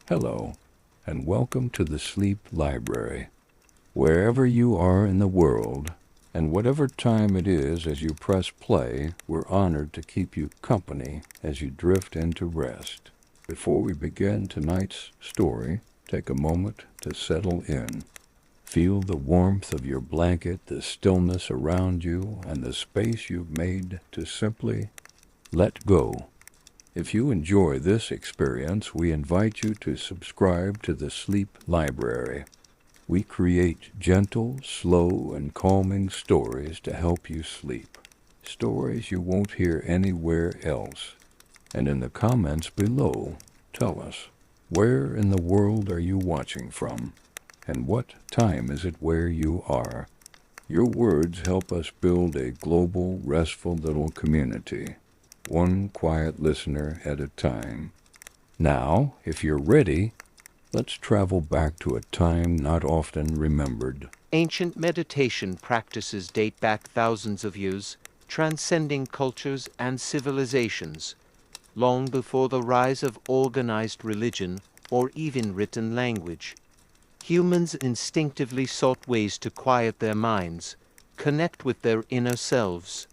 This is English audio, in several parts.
Hello, and welcome to the Sleep Library. Wherever you are in the world, and whatever time it is as you press play, we're honored to keep you company as you drift into rest. Before we begin tonight's story, take a moment to settle in. Feel the warmth of your blanket, the stillness around you, and the space you've made to simply let go. If you enjoy this experience, we invite you to subscribe to the Sleep Library. We create gentle, slow, and calming stories to help you sleep. Stories you won't hear anywhere else. And in the comments below, tell us, where in the world are you watching from? And what time is it where you are? Your words help us build a global, restful little community. One quiet listener at a time. Now, if you're ready, let's travel back to a time not often remembered. Ancient meditation practices date back thousands of years, transcending cultures and civilizations, long before the rise of organized religion or even written language. Humans instinctively sought ways to quiet their minds, connect with their inner selves,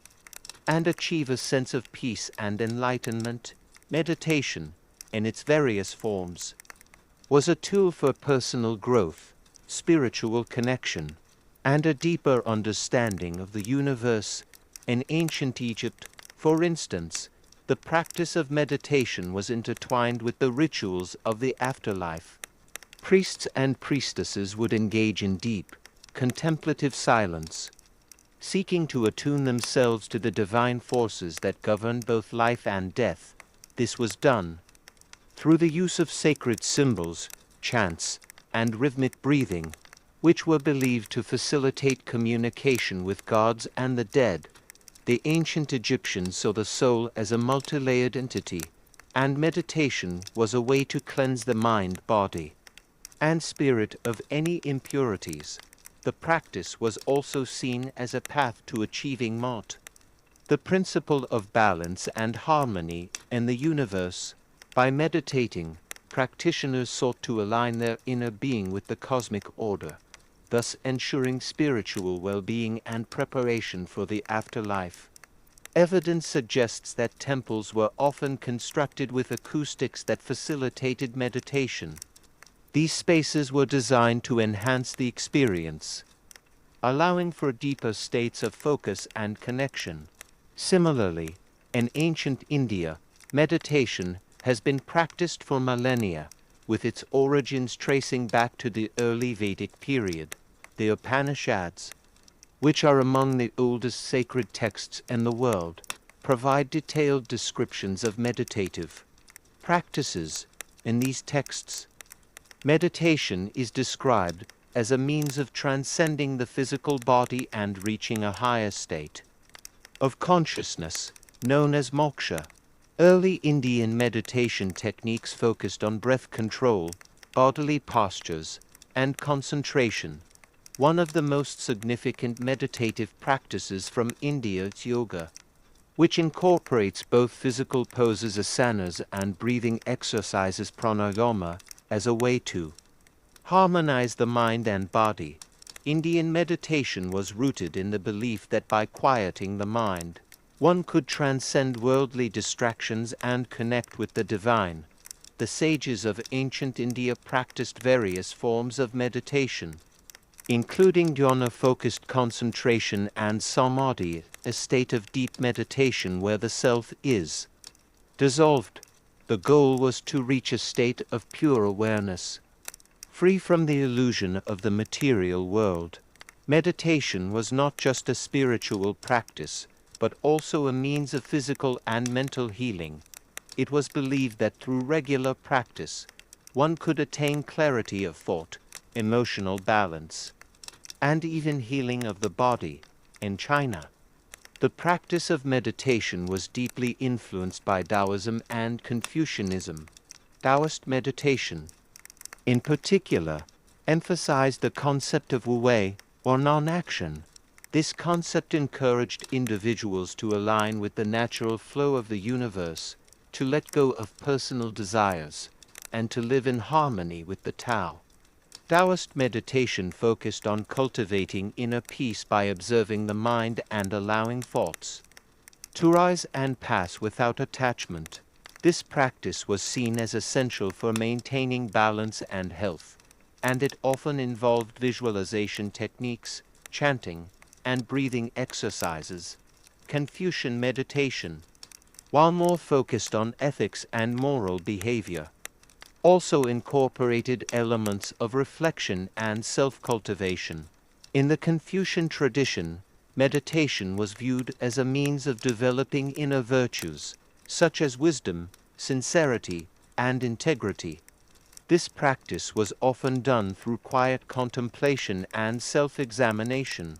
and achieve a sense of peace and enlightenment. Meditation, in its various forms, was a tool for personal growth, spiritual connection, and a deeper understanding of the universe. In ancient Egypt, for instance, the practice of meditation was intertwined with the rituals of the afterlife. Priests and priestesses would engage in deep, contemplative silence, seeking to attune themselves to the divine forces that govern both life and death. This was done through the use of sacred symbols, chants, and rhythmic breathing, which were believed to facilitate communication with gods and the dead. The ancient Egyptians saw the soul as a multi-layered entity, and meditation was a way to cleanse the mind, body, and spirit of any impurities. The practice was also seen as a path to achieving Mot, the principle of balance and harmony in the universe. By meditating, practitioners sought to align their inner being with the cosmic order, thus ensuring spiritual well-being and preparation for the afterlife. Evidence suggests that temples were often constructed with acoustics that facilitated meditation. These spaces were designed to enhance the experience, allowing for deeper states of focus and connection. Similarly, in ancient India, meditation has been practiced for millennia, with its origins tracing back to the early Vedic period. The Upanishads, which are among the oldest sacred texts in the world, provide detailed descriptions of meditative practices. In these texts, meditation is described as a means of transcending the physical body and reaching a higher state of consciousness, known as moksha. Early Indian meditation techniques focused on breath control, bodily postures, and concentration. One of the most significant meditative practices from India is yoga, which incorporates both physical poses asanas and breathing exercises pranayama as a way to harmonize the mind and body. Indian meditation was rooted in the belief that by quieting the mind, one could transcend worldly distractions and connect with the divine. The sages of ancient India practiced various forms of meditation, including dhyana-focused concentration and samadhi, a state of deep meditation where the self is dissolved. The goal was to reach a state of pure awareness, free from the illusion of the material world. Meditation was not just a spiritual practice, but also a means of physical and mental healing. It was believed that through regular practice, one could attain clarity of thought, emotional balance, and even healing of the body. In China, the practice of meditation was deeply influenced by Taoism and Confucianism. Taoist meditation, in particular, emphasized the concept of wu wei, or non-action. This concept encouraged individuals to align with the natural flow of the universe, to let go of personal desires, and to live in harmony with the Tao. Taoist meditation focused on cultivating inner peace by observing the mind and allowing thoughts to rise and pass without attachment. This practice was seen as essential for maintaining balance and health, and it often involved visualization techniques, chanting, and breathing exercises. Confucian meditation, while more focused on ethics and moral behavior, also incorporated elements of reflection and self-cultivation. In the Confucian tradition, meditation was viewed as a means of developing inner virtues, such as wisdom, sincerity, and integrity. This practice was often done through quiet contemplation and self-examination,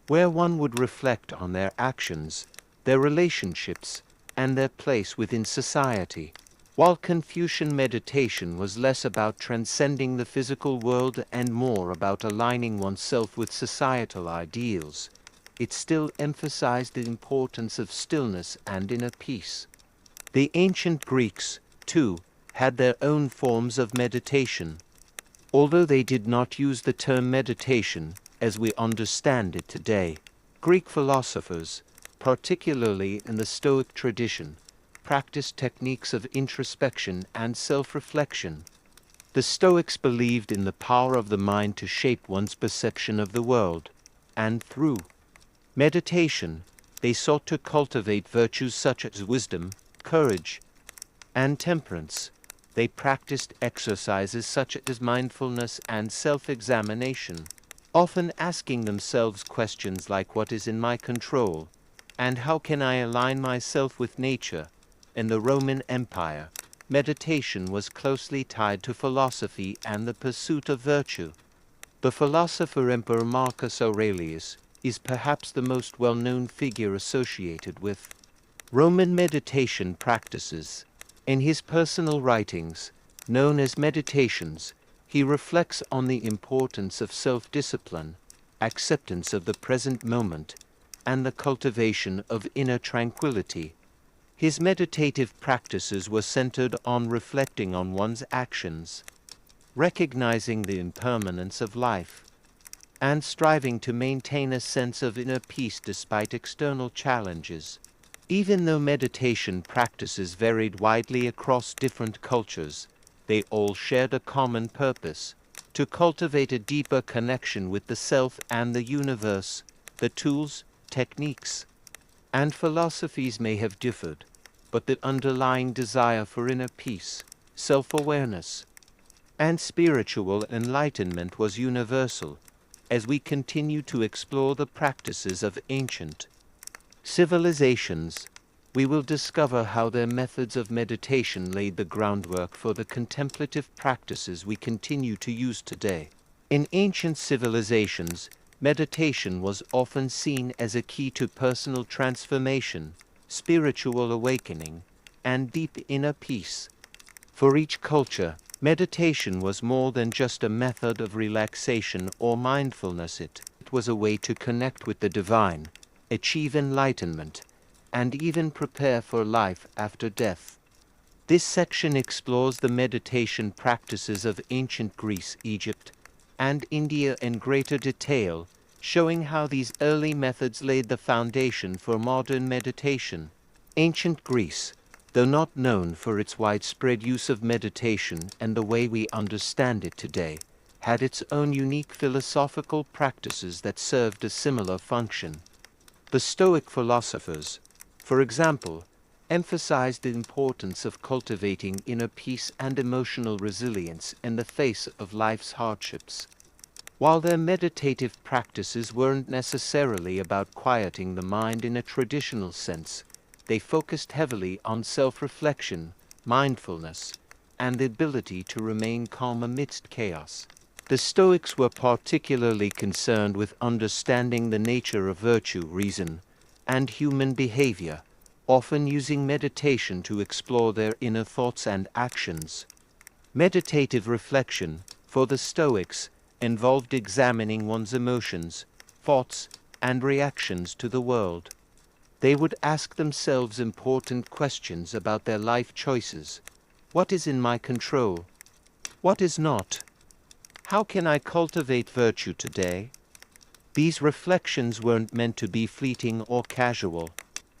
where one would reflect on their actions, their relationships, and their place within society. While Confucian meditation was less about transcending the physical world and more about aligning oneself with societal ideals, it still emphasized the importance of stillness and inner peace. The ancient Greeks, too, had their own forms of meditation. Although they did not use the term meditation as we understand it today, Greek philosophers, particularly in the Stoic tradition, practiced techniques of introspection and self-reflection. The Stoics believed in the power of the mind to shape one's perception of the world, and through meditation, they sought to cultivate virtues such as wisdom, courage, and temperance. They practiced exercises such as mindfulness and self-examination, often asking themselves questions like what is in my control, and how can I align myself with nature. In the Roman Empire, meditation was closely tied to philosophy and the pursuit of virtue. The philosopher Emperor Marcus Aurelius is perhaps the most well-known figure associated with Roman meditation practices. In his personal writings, known as Meditations, he reflects on the importance of self-discipline, acceptance of the present moment, and the cultivation of inner tranquility. His meditative practices were centered on reflecting on one's actions, recognizing the impermanence of life, and striving to maintain a sense of inner peace despite external challenges. Even though meditation practices varied widely across different cultures, they all shared a common purpose: to cultivate a deeper connection with the self and the universe. The tools, techniques, and philosophies may have differed, but the underlying desire for inner peace, self-awareness, and spiritual enlightenment was universal. As we continue to explore the practices of ancient civilizations, we will discover how their methods of meditation laid the groundwork for the contemplative practices we continue to use today. In ancient civilizations, meditation was often seen as a key to personal transformation, spiritual awakening, and deep inner peace. For each culture, meditation was more than just a method of relaxation or mindfulness. It was a way to connect with the divine, achieve enlightenment, and even prepare for life after death. This section explores the meditation practices of ancient Greece, Egypt, and India in greater detail, showing how these early methods laid the foundation for modern meditation. Ancient Greece, though not known for its widespread use of meditation and the way we understand it today, had its own unique philosophical practices that served a similar function. The Stoic philosophers, for example, emphasized the importance of cultivating inner peace and emotional resilience in the face of life's hardships. While their meditative practices weren't necessarily about quieting the mind in a traditional sense, they focused heavily on self-reflection, mindfulness, and the ability to remain calm amidst chaos. The Stoics were particularly concerned with understanding the nature of virtue, reason, and human behavior, often using meditation to explore their inner thoughts and actions. Meditative reflection, for the Stoics, involved examining one's emotions, thoughts, and reactions to the world. They would ask themselves important questions about their life choices, What is in my control? What is not? How can I cultivate virtue today? These reflections weren't meant to be fleeting or casual.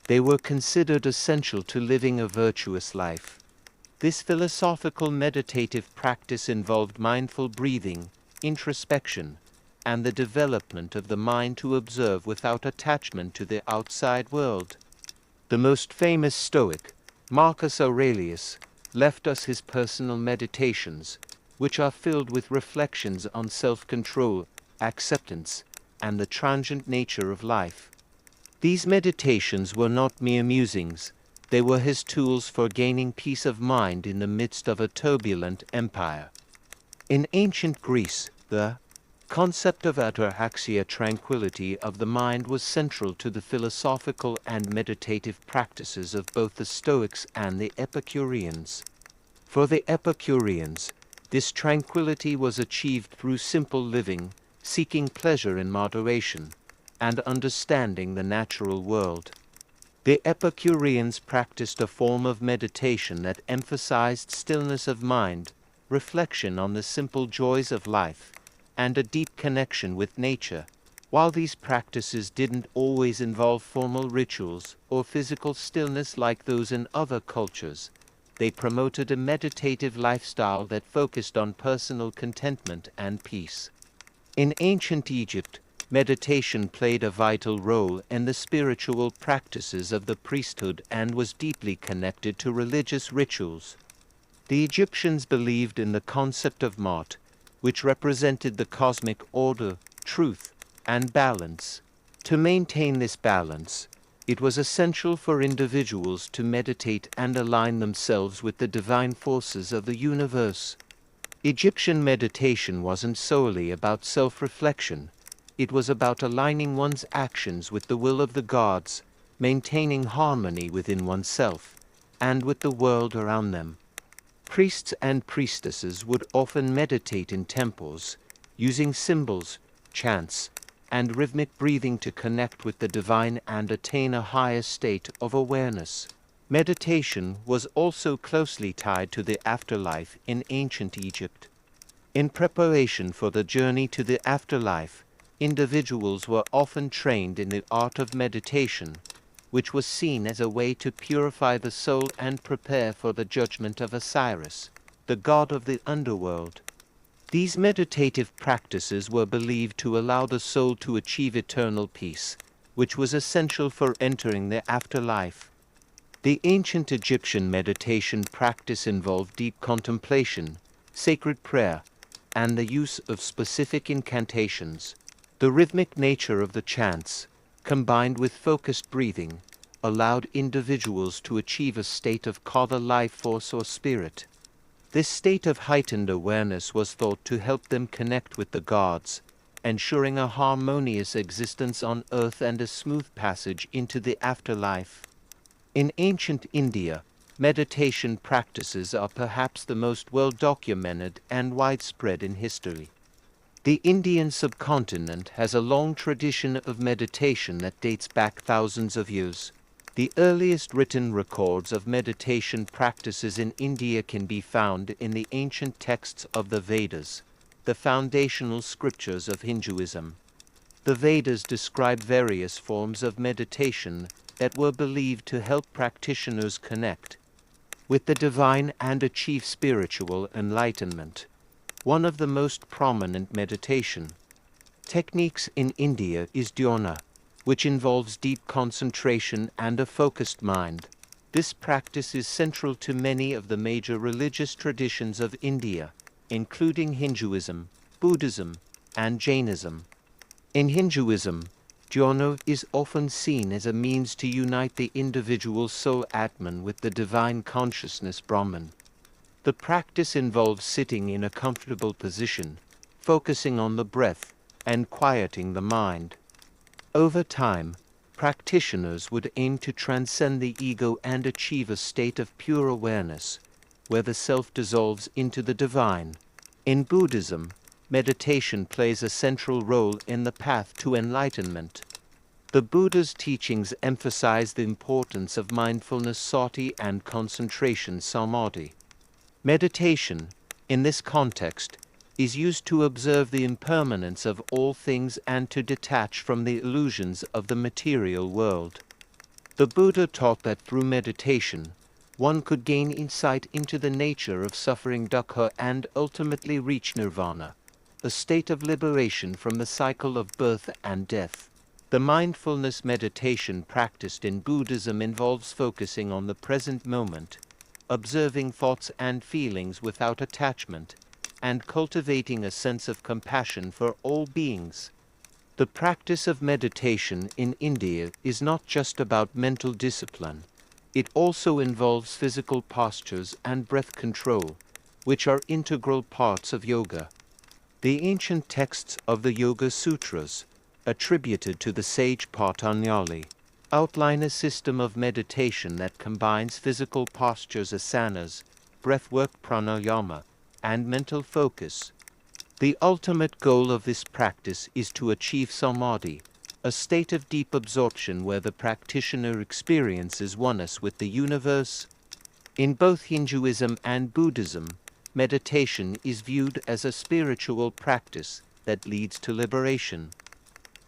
They were considered essential to living a virtuous life. This philosophical meditative practice involved mindful breathing, introspection, and the development of the mind to observe without attachment to the outside world. The most famous Stoic, Marcus Aurelius, left us his personal meditations, which are filled with reflections on self-control, acceptance, and the transient nature of life. These meditations were not mere musings, they were his tools for gaining peace of mind in the midst of a turbulent empire. In ancient Greece, the concept of ataraxia, tranquility of the mind, was central to the philosophical and meditative practices of both the Stoics and the Epicureans. For the Epicureans, this tranquility was achieved through simple living, seeking pleasure in moderation, and understanding the natural world. The Epicureans practiced a form of meditation that emphasized stillness of mind, reflection on the simple joys of life, and a deep connection with nature. While these practices didn't always involve formal rituals or physical stillness like those in other cultures, they promoted a meditative lifestyle that focused on personal contentment and peace. In ancient Egypt, meditation played a vital role in the spiritual practices of the priesthood and was deeply connected to religious rituals. The Egyptians believed in the concept of Maat, which represented the cosmic order, truth, and balance. To maintain this balance, it was essential for individuals to meditate and align themselves with the divine forces of the universe. Egyptian meditation wasn't solely about self-reflection. It was about aligning one's actions with the will of the gods, maintaining harmony within oneself, and with the world around them. Priests and priestesses would often meditate in temples, using symbols, chants, and rhythmic breathing to connect with the divine and attain a higher state of awareness. Meditation was also closely tied to the afterlife in ancient Egypt. In preparation for the journey to the afterlife, individuals were often trained in the art of meditation, which was seen as a way to purify the soul and prepare for the judgment of Osiris, the god of the underworld. These meditative practices were believed to allow the soul to achieve eternal peace, which was essential for entering the afterlife. The ancient Egyptian meditation practice involved deep contemplation, sacred prayer, and the use of specific incantations. The rhythmic nature of the chants, combined with focused breathing, allowed individuals to achieve a state of Khala life force or spirit. This state of heightened awareness was thought to help them connect with the gods, ensuring a harmonious existence on earth and a smooth passage into the afterlife. In ancient India, meditation practices are perhaps the most well-documented and widespread in history. The Indian subcontinent has a long tradition of meditation that dates back thousands of years. The earliest written records of meditation practices in India can be found in the ancient texts of the Vedas, the foundational scriptures of Hinduism. The Vedas describe various forms of meditation that were believed to help practitioners connect with the divine and achieve spiritual enlightenment. One of the most prominent meditation techniques in India is dhyana, which involves deep concentration and a focused mind. This practice is central to many of the major religious traditions of India, including Hinduism, Buddhism, and Jainism. In Hinduism, dhyana is often seen as a means to unite the individual soul Atman with the divine consciousness Brahman. The practice involves sitting in a comfortable position, focusing on the breath, and quieting the mind. Over time, practitioners would aim to transcend the ego and achieve a state of pure awareness, where the self dissolves into the divine. In Buddhism, meditation plays a central role in the path to enlightenment. The Buddha's teachings emphasize the importance of mindfulness sati and concentration samadhi. Meditation, in this context, is used to observe the impermanence of all things and to detach from the illusions of the material world. The Buddha taught that through meditation, one could gain insight into the nature of suffering dukkha and ultimately reach nirvana, a state of liberation from the cycle of birth and death. The mindfulness meditation practiced in Buddhism involves focusing on the present moment, observing thoughts and feelings without attachment, and cultivating a sense of compassion for all beings. The practice of meditation in India is not just about mental discipline. It also involves physical postures and breath control, which are integral parts of yoga. The ancient texts of the Yoga Sutras, attributed to the sage Patanjali, outline a system of meditation that combines physical postures asanas, breathwork pranayama, and mental focus. The ultimate goal of this practice is to achieve samadhi, a state of deep absorption where the practitioner experiences oneness with the universe. In both Hinduism and Buddhism, meditation is viewed as a spiritual practice that leads to liberation.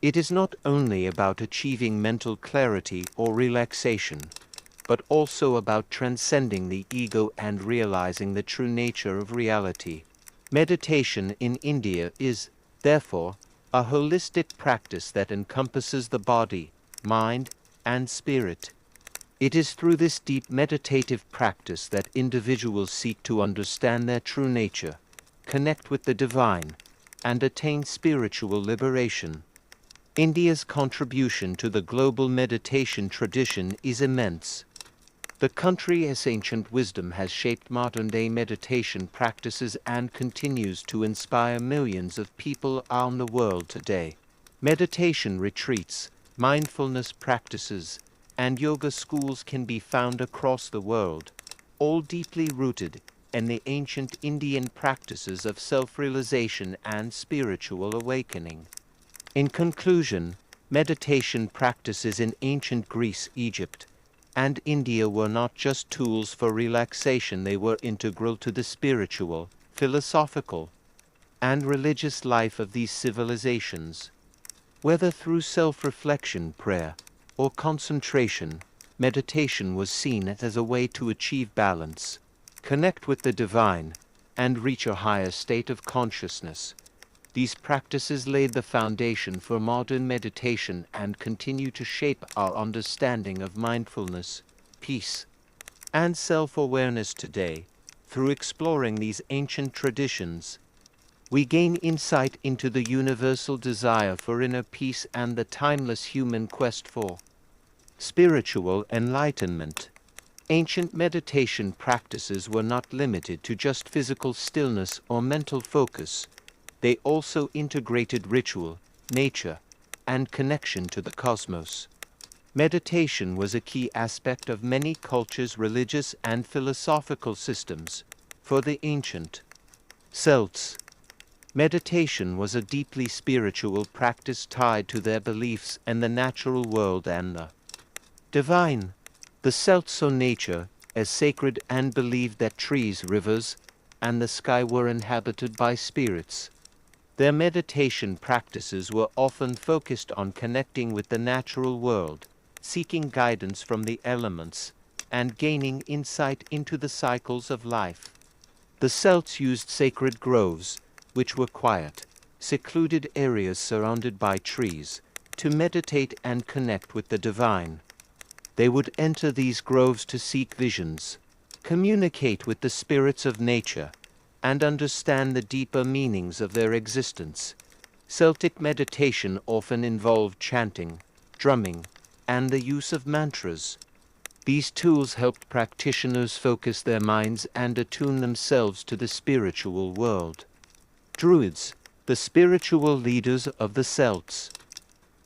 It is not only about achieving mental clarity or relaxation, but also about transcending the ego and realizing the true nature of reality. Meditation in India is, therefore, a holistic practice that encompasses the body, mind, and spirit. It is through this deep meditative practice that individuals seek to understand their true nature, connect with the divine, and attain spiritual liberation. India's contribution to the global meditation tradition is immense. The country's ancient wisdom has shaped modern-day meditation practices and continues to inspire millions of people around the world today. Meditation retreats, mindfulness practices, and yoga schools can be found across the world, all deeply rooted in the ancient Indian practices of self-realization and spiritual awakening. In conclusion, meditation practices in ancient Greece, Egypt, and India were not just tools for relaxation, they were integral to the spiritual, philosophical, and religious life of these civilizations. Whether through self-reflection, prayer, or concentration, meditation was seen as a way to achieve balance, connect with the divine, and reach a higher state of consciousness. These practices laid the foundation for modern meditation and continue to shape our understanding of mindfulness, peace, and self-awareness today. Through exploring these ancient traditions, we gain insight into the universal desire for inner peace and the timeless human quest for spiritual enlightenment. Ancient meditation practices were not limited to just physical stillness or mental focus. They also integrated ritual, nature, and connection to the cosmos. Meditation was a key aspect of many cultures' religious and philosophical systems. For the ancient Celts, meditation was a deeply spiritual practice tied to their beliefs in the natural world and the divine. The Celts saw nature as sacred and believed that trees, rivers, and the sky were inhabited by spirits. Their meditation practices were often focused on connecting with the natural world, seeking guidance from the elements, and gaining insight into the cycles of life. The Celts used sacred groves, which were quiet, secluded areas surrounded by trees, to meditate and connect with the divine. They would enter these groves to seek visions, communicate with the spirits of nature, and understand the deeper meanings of their existence. Celtic meditation often involved chanting, drumming, and the use of mantras. These tools helped practitioners focus their minds and attune themselves to the spiritual world. Druids, the spiritual leaders of the Celts,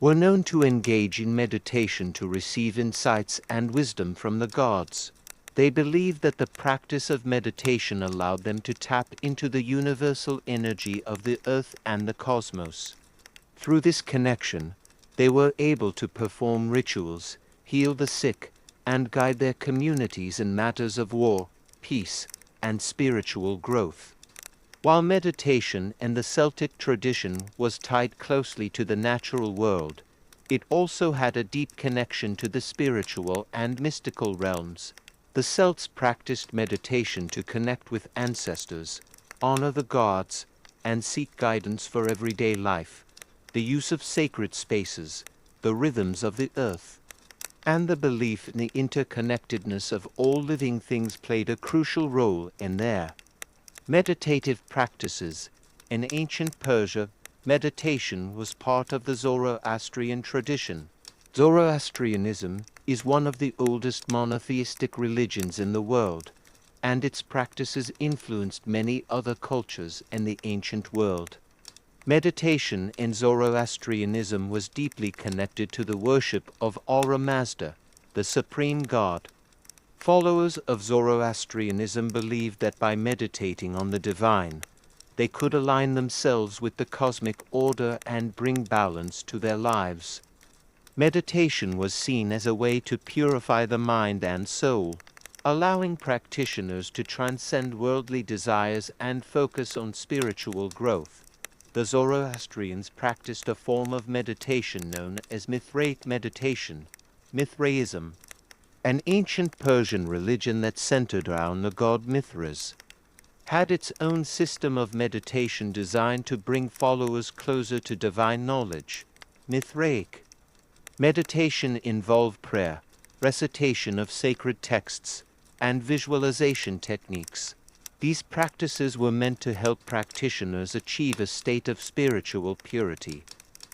were known to engage in meditation to receive insights and wisdom from the gods. They believed that the practice of meditation allowed them to tap into the universal energy of the earth and the cosmos. Through this connection, they were able to perform rituals, heal the sick, and guide their communities in matters of war, peace, and spiritual growth. While meditation in the Celtic tradition was tied closely to the natural world, it also had a deep connection to the spiritual and mystical realms. The Celts practiced meditation to connect with ancestors, honor the gods, and seek guidance for everyday life. The use of sacred spaces, the rhythms of the earth, and the belief in the interconnectedness of all living things played a crucial role in their meditative practices. In ancient Persia, meditation was part of the Zoroastrian tradition. Zoroastrianism is one of the oldest monotheistic religions in the world, and its practices influenced many other cultures in the ancient world. Meditation in Zoroastrianism was deeply connected to the worship of Ahura Mazda, the supreme god. Followers of Zoroastrianism believed that by meditating on the divine, they could align themselves with the cosmic order and bring balance to their lives. Meditation was seen as a way to purify the mind and soul, allowing practitioners to transcend worldly desires and focus on spiritual growth. The Zoroastrians practiced a form of meditation known as Mithraic meditation, Mithraism, an ancient Persian religion that centered around the god Mithras, had its own system of meditation designed to bring followers closer to divine knowledge. Mithraic meditation involved prayer, recitation of sacred texts, and visualization techniques. These practices were meant to help practitioners achieve a state of spiritual purity,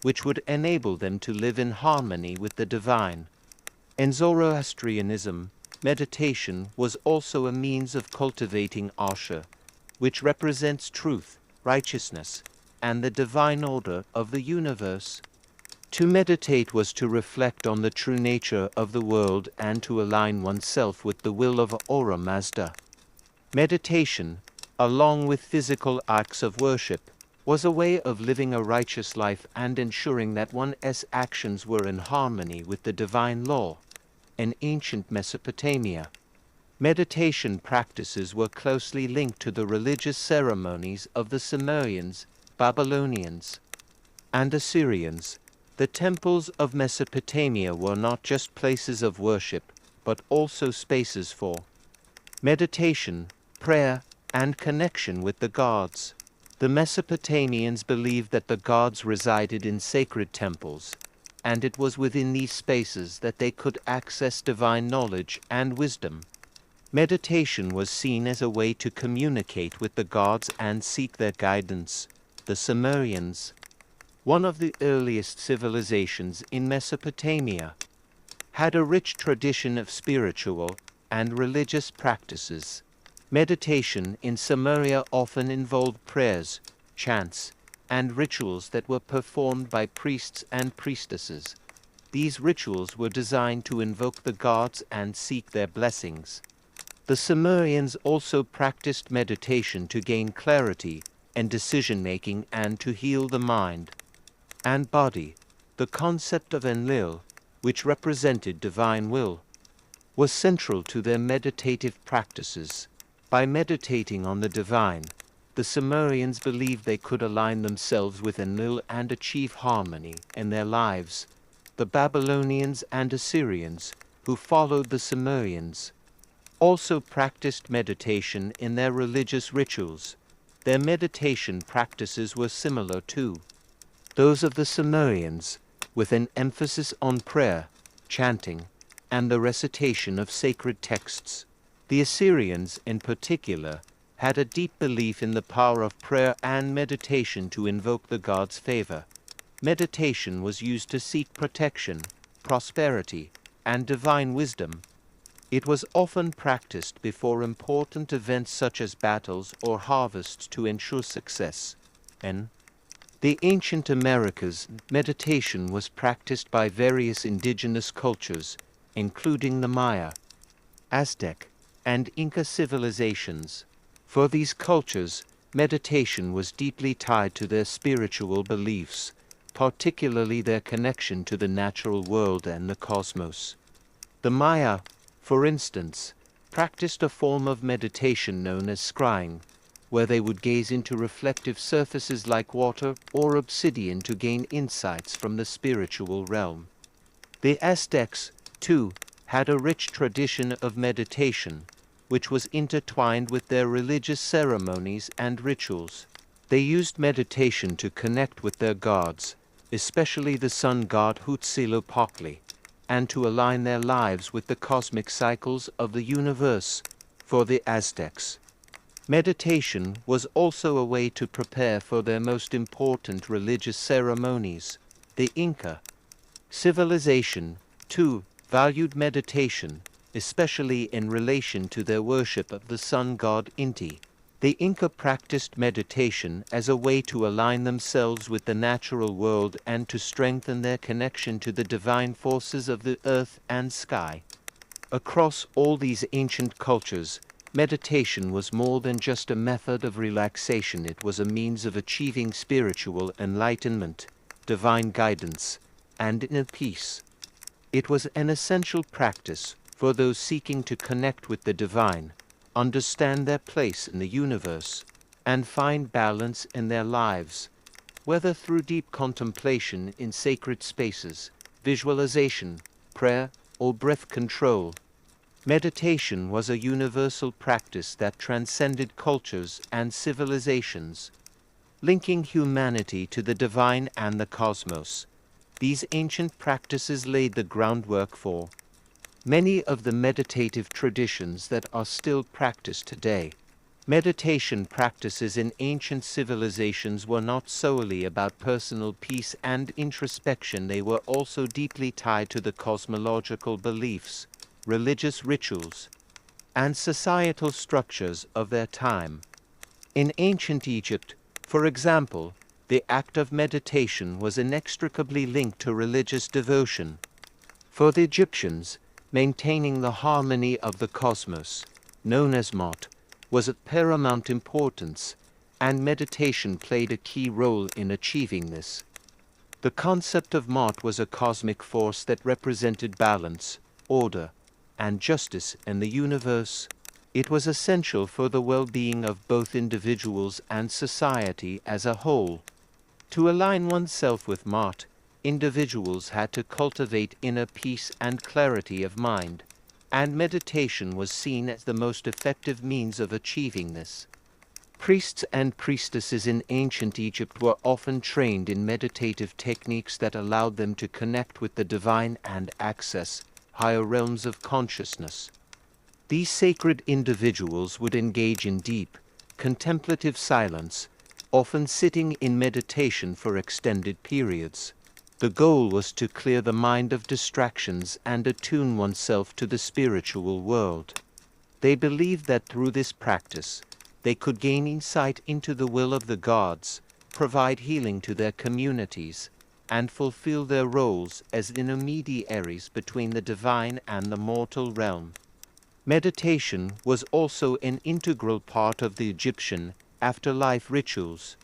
which would enable them to live in harmony with the divine. In Zoroastrianism, meditation was also a means of cultivating Asha, which represents truth, righteousness, and the divine order of the universe. To meditate was to reflect on the true nature of the world and to align oneself with the will of Ahura Mazda. Meditation, along with physical acts of worship, was a way of living a righteous life and ensuring that one's actions were in harmony with the divine law. In ancient Mesopotamia, meditation practices were closely linked to the religious ceremonies of the Sumerians, Babylonians, and Assyrians. The temples of Mesopotamia were not just places of worship, but also spaces for meditation, prayer, and connection with the gods. The Mesopotamians believed that the gods resided in sacred temples, and it was within these spaces that they could access divine knowledge and wisdom. Meditation was seen as a way to communicate with the gods and seek their guidance. The Sumerians, one of the earliest civilizations in Mesopotamia, had a rich tradition of spiritual and religious practices. Meditation in Sumeria often involved prayers, chants, and rituals that were performed by priests and priestesses. These rituals were designed to invoke the gods and seek their blessings. The Sumerians also practiced meditation to gain clarity in decision-making and to heal the mind and body. The concept of Enlil, which represented divine will, was central to their meditative practices. By meditating on the divine, the Sumerians believed they could align themselves with Enlil and achieve harmony in their lives. The Babylonians and Assyrians, who followed the Sumerians, also practiced meditation in their religious rituals. Their meditation practices were similar to those of the Sumerians, with an emphasis on prayer, chanting, and the recitation of sacred texts. The Assyrians, in particular, had a deep belief in the power of prayer and meditation to invoke the gods' favor. Meditation was used to seek protection, prosperity, and divine wisdom. It was often practiced before important events such as battles or harvests to ensure success. In the ancient Americas, meditation was practiced by various indigenous cultures, including the Maya, Aztec, and Inca civilizations. For these cultures, meditation was deeply tied to their spiritual beliefs, particularly their connection to the natural world and the cosmos. The Maya, for instance, practiced a form of meditation known as scrying, where they would gaze into reflective surfaces like water or obsidian to gain insights from the spiritual realm. The Aztecs, too, had a rich tradition of meditation, which was intertwined with their religious ceremonies and rituals. They used meditation to connect with their gods, especially the sun god Huitzilopochtli, and to align their lives with the cosmic cycles of the universe. For the Aztecs, meditation was also a way to prepare for their most important religious ceremonies. The Inca civilization, too, valued meditation, especially in relation to their worship of the sun god Inti. The Inca practiced meditation as a way to align themselves with the natural world and to strengthen their connection to the divine forces of the earth and sky. Across all these ancient cultures, meditation was more than just a method of relaxation. It was a means of achieving spiritual enlightenment, divine guidance, and inner peace. It was an essential practice for those seeking to connect with the divine, understand their place in the universe, and find balance in their lives, whether through deep contemplation in sacred spaces, visualization, prayer, or breath control. Meditation was a universal practice that transcended cultures and civilizations, linking humanity to the divine and the cosmos. These ancient practices laid the groundwork for many of the meditative traditions that are still practiced today. Meditation practices in ancient civilizations were not solely about personal peace and introspection. They were also deeply tied to the cosmological beliefs, religious rituals, and societal structures of their time. In ancient Egypt, for example, the act of meditation was inextricably linked to religious devotion. For the Egyptians, maintaining the harmony of the cosmos, known as Mot, was of paramount importance, and meditation played a key role in achieving this. The concept of Mot was a cosmic force that represented balance, order, and justice in the universe. It was essential for the well-being of both individuals and society as a whole. To align oneself with Mot, individuals had to cultivate inner peace and clarity of mind, and meditation was seen as the most effective means of achieving this. Priests and priestesses in ancient Egypt were often trained in meditative techniques that allowed them to connect with the divine and access higher realms of consciousness. These sacred individuals would engage in deep, contemplative silence, often sitting in meditation for extended periods. The goal was to clear the mind of distractions and attune oneself to the spiritual world. They believed that through this practice, they could gain insight into the will of the gods, provide healing to their communities, and fulfill their roles as intermediaries between the divine and the mortal realm. Meditation was also an integral part of the Egyptian afterlife rituals.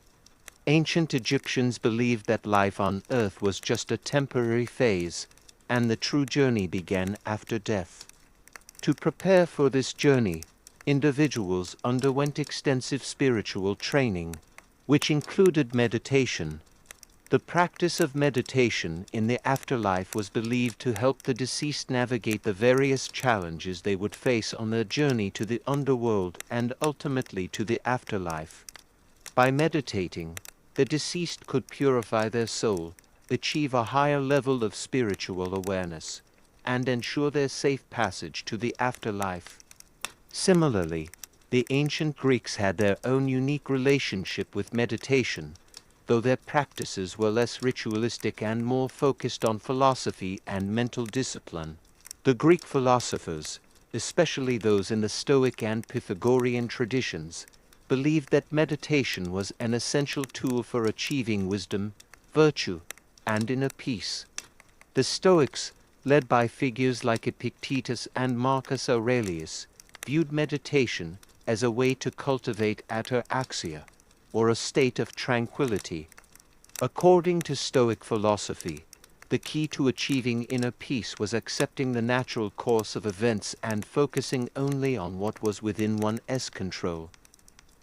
Ancient Egyptians believed that life on earth was just a temporary phase, and the true journey began after death. To prepare for this journey, individuals underwent extensive spiritual training, which included meditation. The practice of meditation in the afterlife was believed to help the deceased navigate the various challenges they would face on their journey to the underworld and ultimately to the afterlife. By meditating, the deceased could purify their soul, achieve a higher level of spiritual awareness, and ensure their safe passage to the afterlife. Similarly, the ancient Greeks had their own unique relationship with meditation, though their practices were less ritualistic and more focused on philosophy and mental discipline. The Greek philosophers, especially those in the Stoic and Pythagorean traditions, believed that meditation was an essential tool for achieving wisdom, virtue, and inner peace. The Stoics, led by figures like Epictetus and Marcus Aurelius, viewed meditation as a way to cultivate ataraxia, or a state of tranquility. According to Stoic philosophy, the key to achieving inner peace was accepting the natural course of events and focusing only on what was within one's control.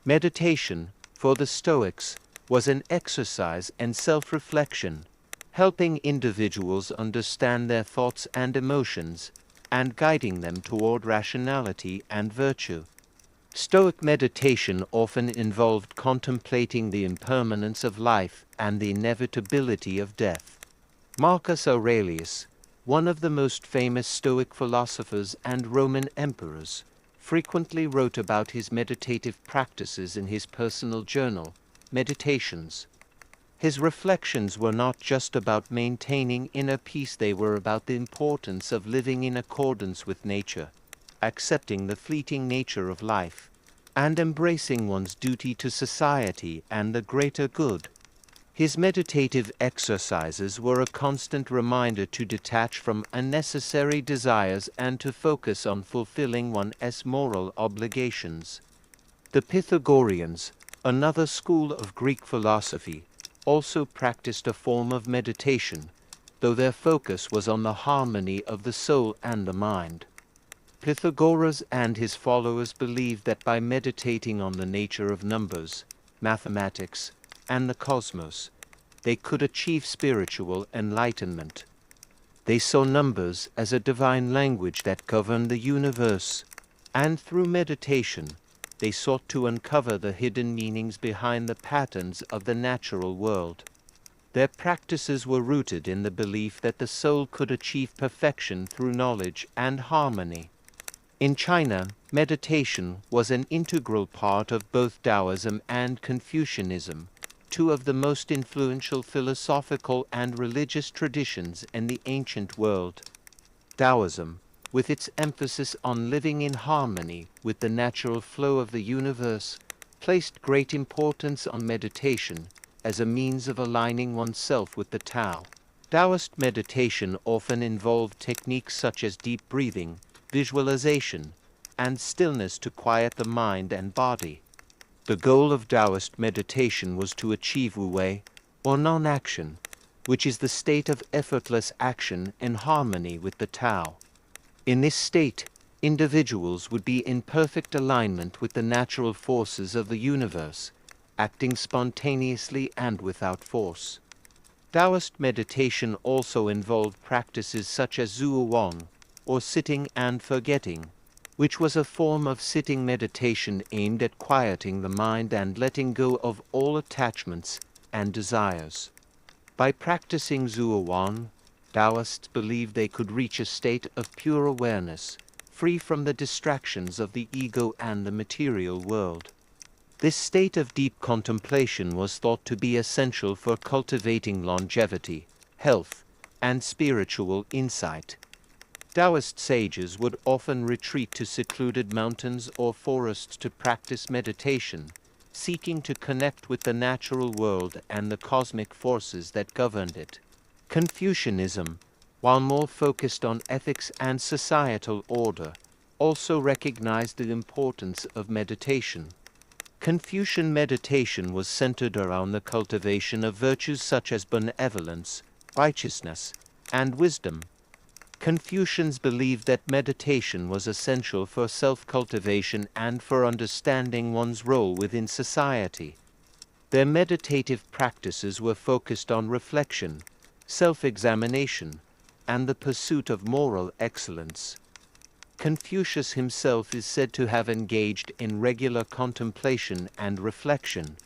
Meditation, for the Stoics, was an exercise in self-reflection, helping individuals understand their thoughts and emotions, and guiding them toward rationality and virtue. Stoic meditation often involved contemplating the impermanence of life and the inevitability of death. Marcus Aurelius, one of the most famous Stoic philosophers and Roman emperors, frequently wrote about his meditative practices in his personal journal, Meditations. His reflections were not just about maintaining inner peace, they were about the importance of living in accordance with nature, accepting the fleeting nature of life, and embracing one's duty to society and the greater good. His meditative exercises were a constant reminder to detach from unnecessary desires and to focus on fulfilling one's moral obligations. The Pythagoreans, another school of Greek philosophy, also practiced a form of meditation, though their focus was on the harmony of the soul and the mind. Pythagoras and his followers believed that by meditating on the nature of numbers, mathematics, and the cosmos, they could achieve spiritual enlightenment. They saw numbers as a divine language that governed the universe, and through meditation, they sought to uncover the hidden meanings behind the patterns of the natural world. Their practices were rooted in the belief that the soul could achieve perfection through knowledge and harmony. In China, meditation was an integral part of both Taoism and Confucianism, two of the most influential philosophical and religious traditions in the ancient world. Taoism, with its emphasis on living in harmony with the natural flow of the universe, placed great importance on meditation as a means of aligning oneself with the Tao. Taoist meditation often involved techniques such as deep breathing, visualization, and stillness to quiet the mind and body. The goal of Taoist meditation was to achieve wu-wei, or non-action, which is the state of effortless action in harmony with the Tao. In this state, individuals would be in perfect alignment with the natural forces of the universe, acting spontaneously and without force. Taoist meditation also involved practices such as Zhuo-wang, or sitting and forgetting, which was a form of sitting meditation aimed at quieting the mind and letting go of all attachments and desires. By practicing Zhuo-wang, Taoists believed they could reach a state of pure awareness, free from the distractions of the ego and the material world. This state of deep contemplation was thought to be essential for cultivating longevity, health, and spiritual insight. Taoist sages would often retreat to secluded mountains or forests to practice meditation, seeking to connect with the natural world and the cosmic forces that governed it. Confucianism, while more focused on ethics and societal order, also recognized the importance of meditation. Confucian meditation was centered around the cultivation of virtues such as benevolence, righteousness, and wisdom. Confucians believed that meditation was essential for self-cultivation and for understanding one's role within society. Their meditative practices were focused on reflection, self-examination, and the pursuit of moral excellence. Confucius himself is said to have engaged in regular contemplation and reflection,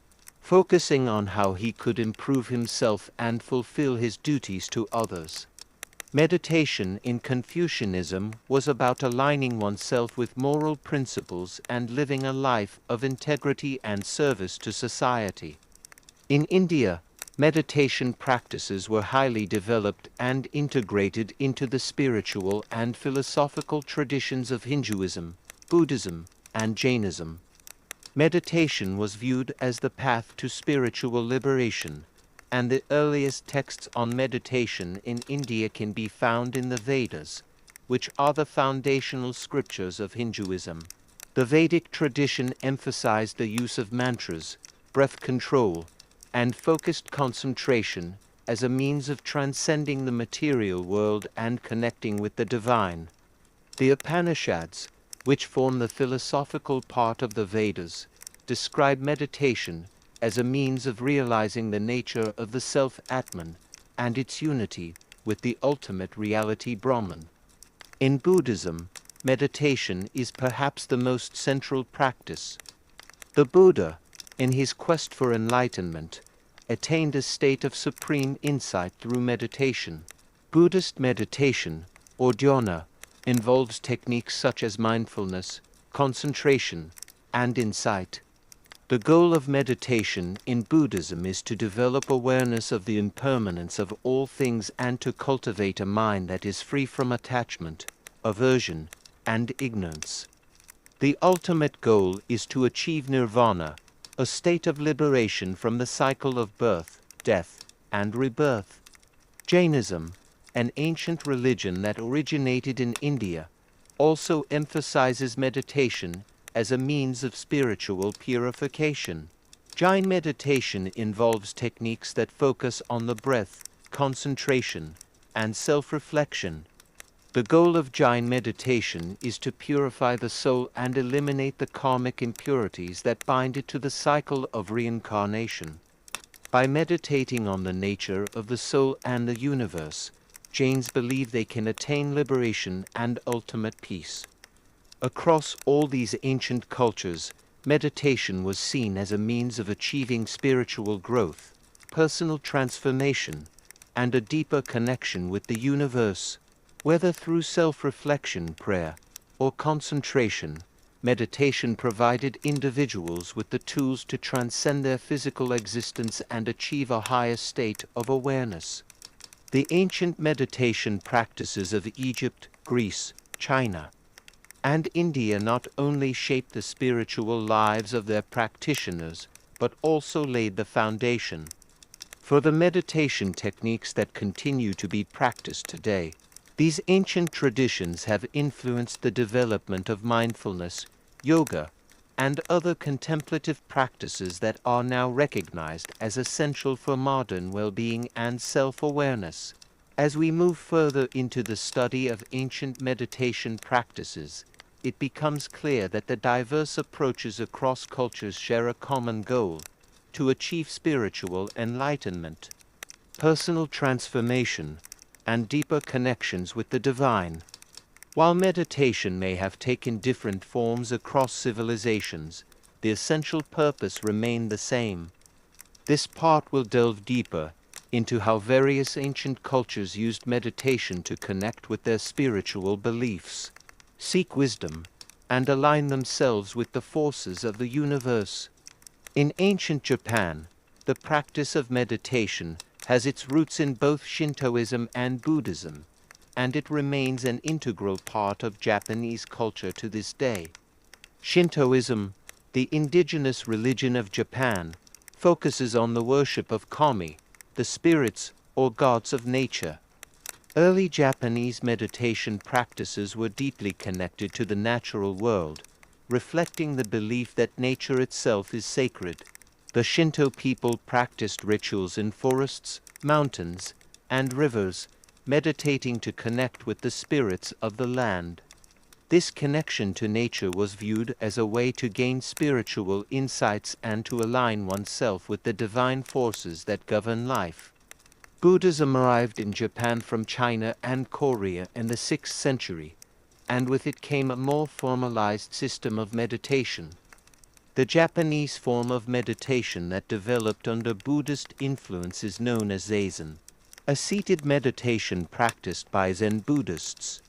focusing on how he could improve himself and fulfill his duties to others. Meditation in Confucianism was about aligning oneself with moral principles and living a life of integrity and service to society. In India, meditation practices were highly developed and integrated into the spiritual and philosophical traditions of Hinduism, Buddhism, and Jainism. Meditation was viewed as the path to spiritual liberation, and the earliest texts on meditation in India can be found in the Vedas, which are the foundational scriptures of Hinduism. The Vedic tradition emphasized the use of mantras, breath control, and focused concentration, as a means of transcending the material world and connecting with the divine. The Upanishads, which form the philosophical part of the Vedas, describe meditation as a means of realizing the nature of the self-Atman and its unity with the ultimate reality Brahman. In Buddhism, meditation is perhaps the most central practice. The Buddha, in his quest for enlightenment, attained a state of supreme insight through meditation. Buddhist meditation, or dhyana, involves techniques such as mindfulness, concentration, and insight. The goal of meditation in Buddhism is to develop awareness of the impermanence of all things and to cultivate a mind that is free from attachment, aversion, and ignorance. The ultimate goal is to achieve nirvana, a state of liberation from the cycle of birth, death, and rebirth. Jainism, an ancient religion that originated in India, also emphasizes meditation as a means of spiritual purification. Jain meditation involves techniques that focus on the breath, concentration, and self-reflection. The goal of Jain meditation is to purify the soul and eliminate the karmic impurities that bind it to the cycle of reincarnation. By meditating on the nature of the soul and the universe, Jains believe they can attain liberation and ultimate peace. Across all these ancient cultures, meditation was seen as a means of achieving spiritual growth, personal transformation, and a deeper connection with the universe. Whether through self-reflection, prayer, or concentration, meditation provided individuals with the tools to transcend their physical existence and achieve a higher state of awareness. The ancient meditation practices of Egypt, Greece, China, and India not only shaped the spiritual lives of their practitioners, but also laid the foundation for the meditation techniques that continue to be practiced today. These ancient traditions have influenced the development of mindfulness, yoga, and other contemplative practices that are now recognized as essential for modern well-being and self-awareness. As we move further into the study of ancient meditation practices, it becomes clear that the diverse approaches across cultures share a common goal: to achieve spiritual enlightenment, personal transformation, and deeper connections with the divine. While meditation may have taken different forms across civilizations, the essential purpose remained the same. This part will delve deeper into how various ancient cultures used meditation to connect with their spiritual beliefs, seek wisdom, and align themselves with the forces of the universe. In ancient Japan, the practice of meditation has its roots in both Shintoism and Buddhism, and it remains an integral part of Japanese culture to this day. Shintoism, the indigenous religion of Japan, focuses on the worship of kami, the spirits or gods of nature. Early Japanese meditation practices were deeply connected to the natural world, reflecting the belief that nature itself is sacred. The Shinto people practiced rituals in forests, mountains, and rivers, meditating to connect with the spirits of the land. This connection to nature was viewed as a way to gain spiritual insights and to align oneself with the divine forces that govern life. Buddhism arrived in Japan from China and Korea in the 6th century, and with it came a more formalized system of meditation. The Japanese form of meditation that developed under Buddhist influence is known as Zazen, a seated meditation practiced by Zen Buddhists.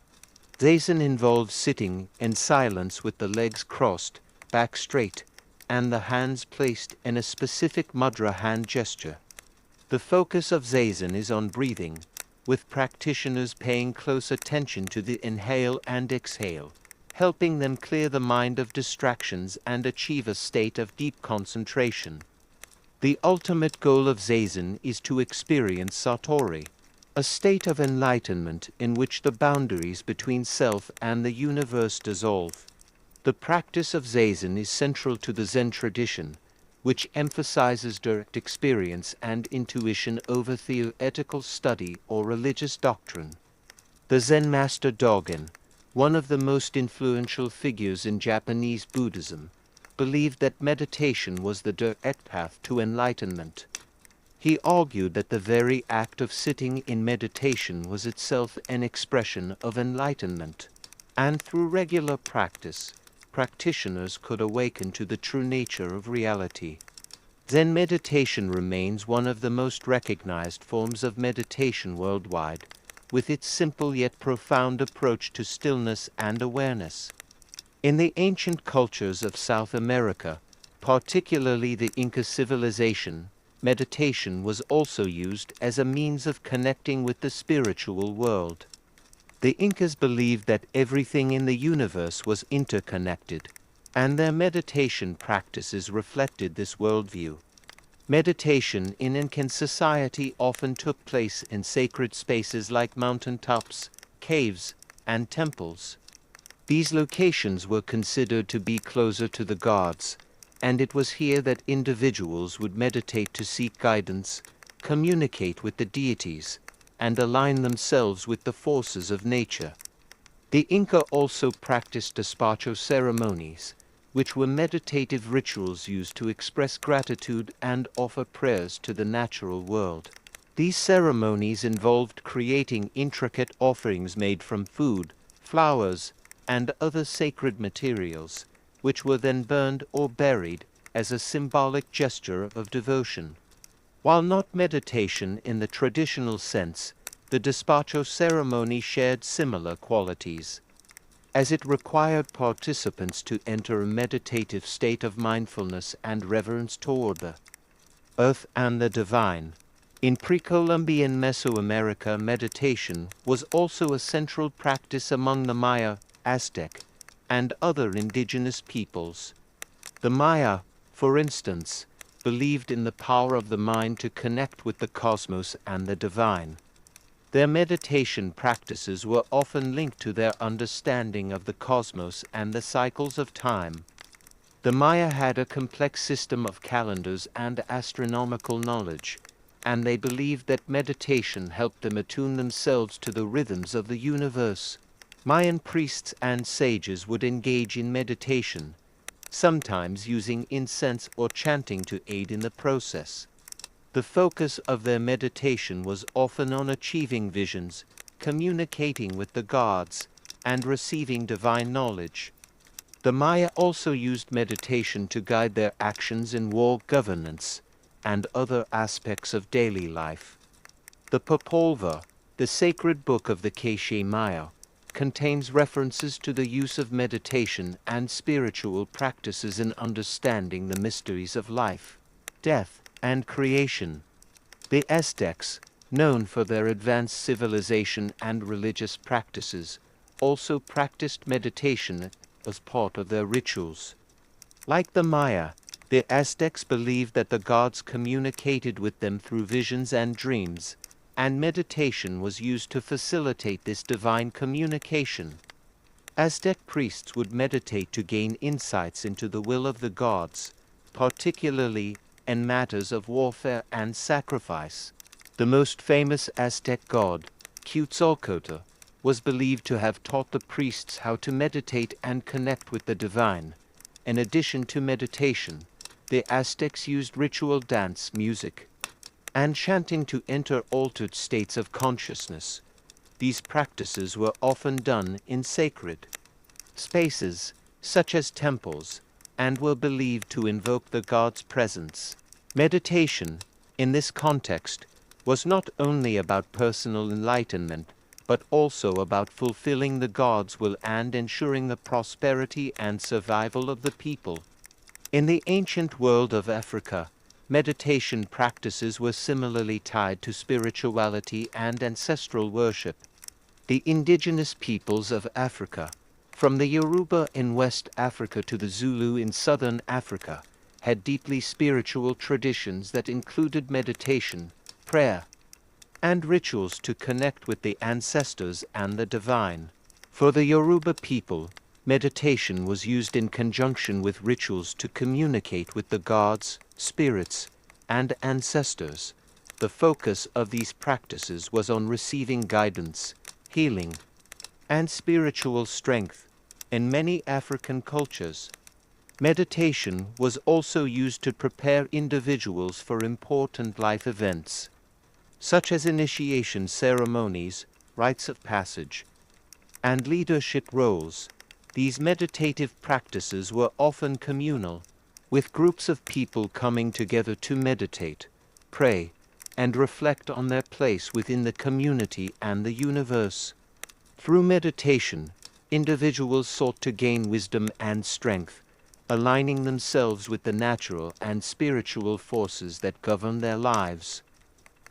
Zazen involves sitting in silence with the legs crossed, back straight, and the hands placed in a specific mudra hand gesture. The focus of Zazen is on breathing, with practitioners paying close attention to the inhale and exhale, helping them clear the mind of distractions and achieve a state of deep concentration. The ultimate goal of Zazen is to experience Satori, a state of enlightenment in which the boundaries between self and the universe dissolve. The practice of Zazen is central to the Zen tradition, which emphasizes direct experience and intuition over theoretical study or religious doctrine. The Zen master Dogen, one of the most influential figures in Japanese Buddhism, believed that meditation was the direct path to enlightenment. He argued that the very act of sitting in meditation was itself an expression of enlightenment, and through regular practice, practitioners could awaken to the true nature of reality. Zen meditation remains one of the most recognized forms of meditation worldwide, with its simple yet profound approach to stillness and awareness. In the ancient cultures of South America, particularly the Inca civilization, meditation was also used as a means of connecting with the spiritual world. The Incas believed that everything in the universe was interconnected, and their meditation practices reflected this worldview. Meditation in Incan society often took place in sacred spaces like mountaintops, caves, and temples. These locations were considered to be closer to the gods, and it was here that individuals would meditate to seek guidance, communicate with the deities, and align themselves with the forces of nature. The Inca also practiced despacho ceremonies, which were meditative rituals used to express gratitude and offer prayers to the natural world. These ceremonies involved creating intricate offerings made from food, flowers, and other sacred materials, which were then burned or buried as a symbolic gesture of devotion. While not meditation in the traditional sense, the despacho ceremony shared similar qualities, as it required participants to enter a meditative state of mindfulness and reverence toward the earth and the divine. In pre-Columbian Mesoamerica, meditation was also a central practice among the Maya, Aztec, and other indigenous peoples. The Maya, for instance, believed in the power of the mind to connect with the cosmos and the divine. Their meditation practices were often linked to their understanding of the cosmos and the cycles of time. The Maya had a complex system of calendars and astronomical knowledge, and they believed that meditation helped them attune themselves to the rhythms of the universe. Mayan priests and sages would engage in meditation, sometimes using incense or chanting to aid in the process. The focus of their meditation was often on achieving visions, communicating with the gods, and receiving divine knowledge. The Maya also used meditation to guide their actions in war governance and other aspects of daily life. The Popolvuh, the sacred book of the Quiché Maya, contains references to the use of meditation and spiritual practices in understanding the mysteries of life, death, and creation. The Aztecs, known for their advanced civilization and religious practices, also practiced meditation as part of their rituals. Like the Maya, the Aztecs believed that the gods communicated with them through visions and dreams, and meditation was used to facilitate this divine communication. Aztec priests would meditate to gain insights into the will of the gods, particularly in matters of warfare and sacrifice. The most famous Aztec god, Quetzalcoatl, was believed to have taught the priests how to meditate and connect with the divine. In addition to meditation, the Aztecs used ritual dance, music, and chanting to enter altered states of consciousness. These practices were often done in sacred spaces, such as temples, and were believed to invoke the god's presence. Meditation, in this context, was not only about personal enlightenment, but also about fulfilling the god's will and ensuring the prosperity and survival of the people. In the ancient world of Africa, meditation practices were similarly tied to spirituality and ancestral worship. The indigenous peoples of Africa, from the Yoruba in West Africa to the Zulu in southern Africa, had deeply spiritual traditions that included meditation, prayer, and rituals to connect with the ancestors and the divine. For the Yoruba people, meditation was used in conjunction with rituals to communicate with the gods, spirits, and ancestors. The focus of these practices was on receiving guidance, healing, and spiritual strength. In many African cultures, meditation was also used to prepare individuals for important life events, such as initiation ceremonies, rites of passage, and leadership roles. These meditative practices were often communal, with groups of people coming together to meditate, pray, and reflect on their place within the community and the universe. Through meditation, individuals sought to gain wisdom and strength, aligning themselves with the natural and spiritual forces that govern their lives.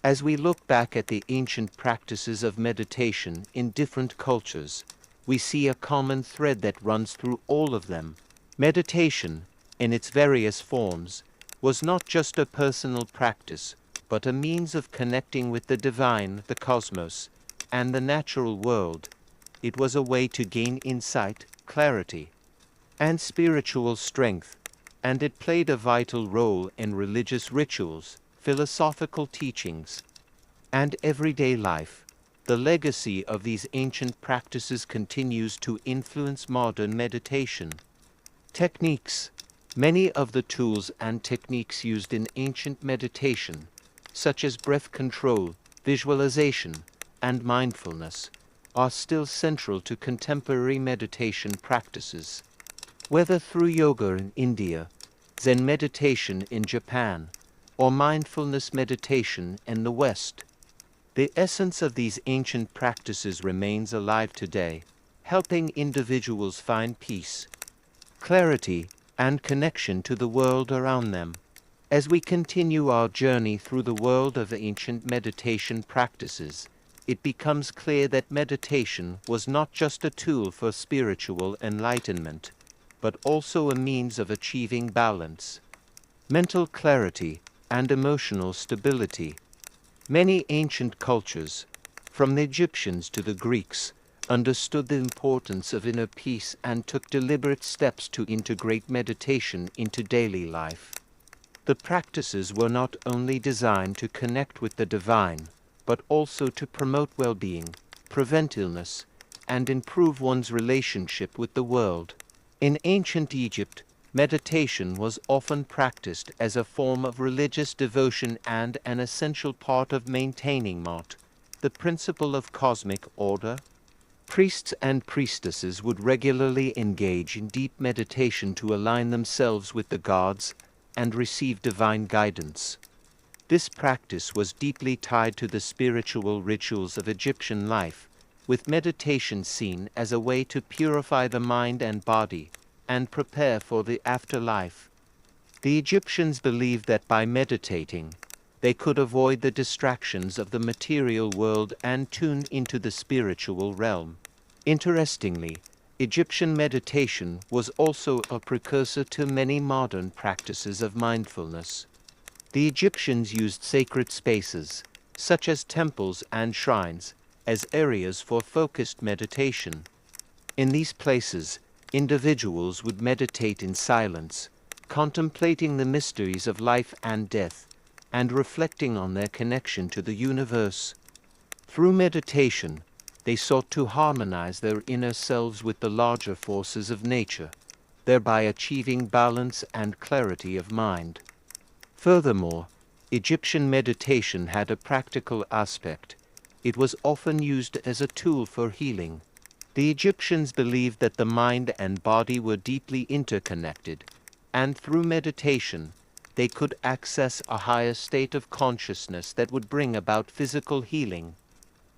As we look back at the ancient practices of meditation in different cultures, we see a common thread that runs through all of them. Meditation, in its various forms, was not just a personal practice, but a means of connecting with the divine, the cosmos, and the natural world. It was a way to gain insight, clarity, and spiritual strength, and it played a vital role in religious rituals, philosophical teachings, and everyday life. The legacy of these ancient practices continues to influence modern meditation techniques. Many of the tools and techniques used in ancient meditation, such as breath control, visualization, and mindfulness, are still central to contemporary meditation practices. Whether through yoga in India, Zen meditation in Japan, or mindfulness meditation in the West, the essence of these ancient practices remains alive today, helping individuals find peace, clarity, and connection to the world around them. As we continue our journey through the world of ancient meditation practices, it becomes clear that meditation was not just a tool for spiritual enlightenment, but also a means of achieving balance, mental clarity, and emotional stability. Many ancient cultures, from the Egyptians to the Greeks, understood the importance of inner peace and took deliberate steps to integrate meditation into daily life. The practices were not only designed to connect with the divine, but also to promote well-being, prevent illness, and improve one's relationship with the world. In ancient Egypt, meditation was often practiced as a form of religious devotion and an essential part of maintaining Mot, the principle of cosmic order. Priests and priestesses would regularly engage in deep meditation to align themselves with the gods and receive divine guidance. This practice was deeply tied to the spiritual rituals of Egyptian life, with meditation seen as a way to purify the mind and body and prepare for the afterlife. The Egyptians believed that by meditating, they could avoid the distractions of the material world and tune into the spiritual realm. Interestingly, Egyptian meditation was also a precursor to many modern practices of mindfulness. The Egyptians used sacred spaces, such as temples and shrines, as areas for focused meditation. In these places, individuals would meditate in silence, contemplating the mysteries of life and death, and reflecting on their connection to the universe. Through meditation, they sought to harmonize their inner selves with the larger forces of nature, thereby achieving balance and clarity of mind. Furthermore, Egyptian meditation had a practical aspect. It was often used as a tool for healing. The Egyptians believed that the mind and body were deeply interconnected, and through meditation, they could access a higher state of consciousness that would bring about physical healing.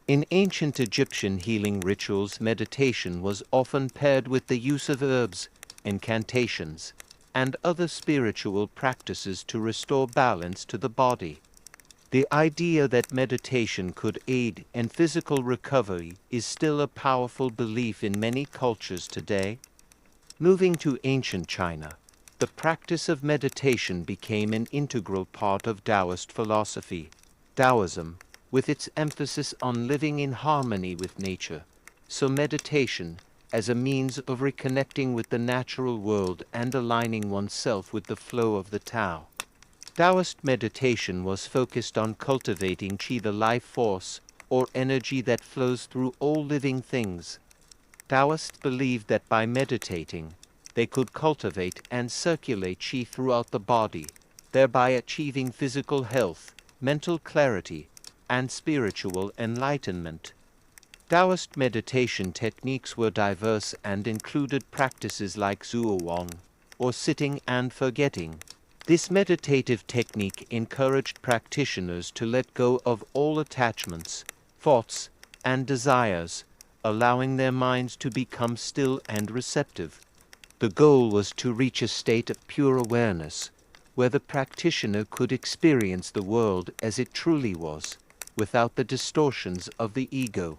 In ancient Egyptian healing rituals, meditation was often paired with the use of herbs, incantations, and other spiritual practices to restore balance to the body. The idea that meditation could aid in physical recovery is still a powerful belief in many cultures today. Moving to ancient China, the practice of meditation became an integral part of Taoist philosophy. Taoism, with its emphasis on living in harmony with nature, saw meditation as a means of reconnecting with the natural world and aligning oneself with the flow of the Tao. Taoist meditation was focused on cultivating qi, the life force, or energy that flows through all living things. Taoists believed that by meditating, they could cultivate and circulate qi throughout the body, thereby achieving physical health, mental clarity, and spiritual enlightenment. Taoist meditation techniques were diverse and included practices like Zhuowang, or sitting and forgetting. This meditative technique encouraged practitioners to let go of all attachments, thoughts, and desires, allowing their minds to become still and receptive. The goal was to reach a state of pure awareness, where the practitioner could experience the world as it truly was, without the distortions of the ego.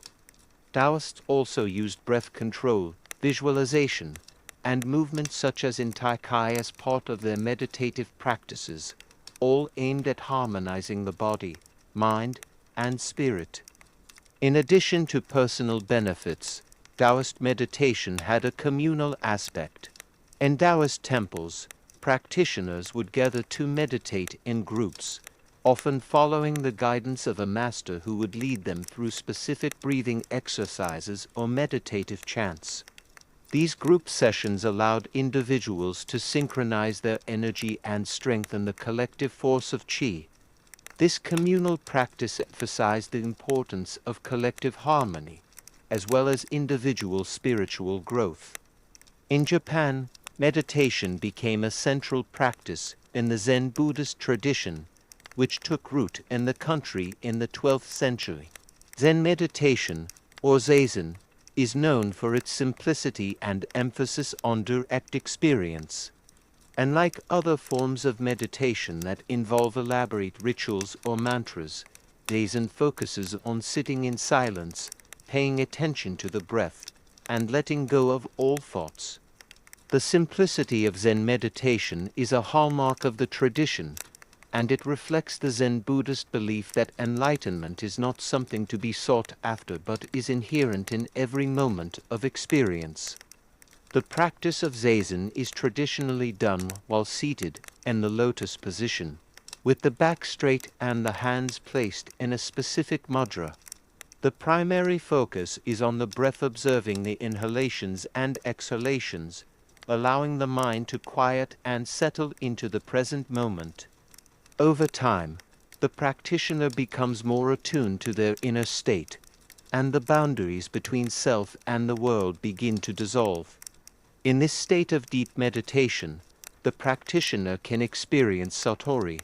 Taoists also used breath control, visualization, and movements such as in Tai Chi as part of their meditative practices, all aimed at harmonizing the body, mind, and spirit. In addition to personal benefits, Taoist meditation had a communal aspect. In Taoist temples, practitioners would gather to meditate in groups, often following the guidance of a master who would lead them through specific breathing exercises or meditative chants. These group sessions allowed individuals to synchronize their energy and strengthen the collective force of qi. This communal practice emphasized the importance of collective harmony, as well as individual spiritual growth. In Japan, meditation became a central practice in the Zen Buddhist tradition, which took root in the country in the 12th century. Zen meditation, or Zazen, is known for its simplicity and emphasis on direct experience. Unlike other forms of meditation that involve elaborate rituals or mantras, Zazen focuses on sitting in silence, paying attention to the breath, and letting go of all thoughts. The simplicity of Zen meditation is a hallmark of the tradition, and it reflects the Zen Buddhist belief that enlightenment is not something to be sought after but is inherent in every moment of experience. The practice of Zazen is traditionally done while seated in the lotus position, with the back straight and the hands placed in a specific mudra. The primary focus is on the breath, observing the inhalations and exhalations, allowing the mind to quiet and settle into the present moment. Over time, the practitioner becomes more attuned to their inner state, and the boundaries between self and the world begin to dissolve. In this state of deep meditation, the practitioner can experience satori,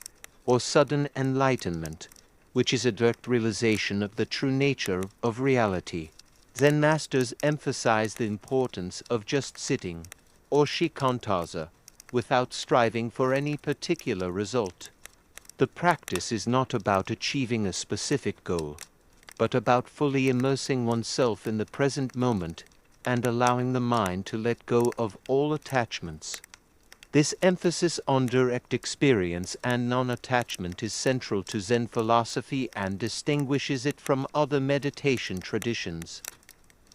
or sudden enlightenment, which is a direct realization of the true nature of reality. Zen masters emphasize the importance of just sitting, or shikantaza, without striving for any particular result. The practice is not about achieving a specific goal, but about fully immersing oneself in the present moment and allowing the mind to let go of all attachments. This emphasis on direct experience and non-attachment is central to Zen philosophy and distinguishes it from other meditation traditions.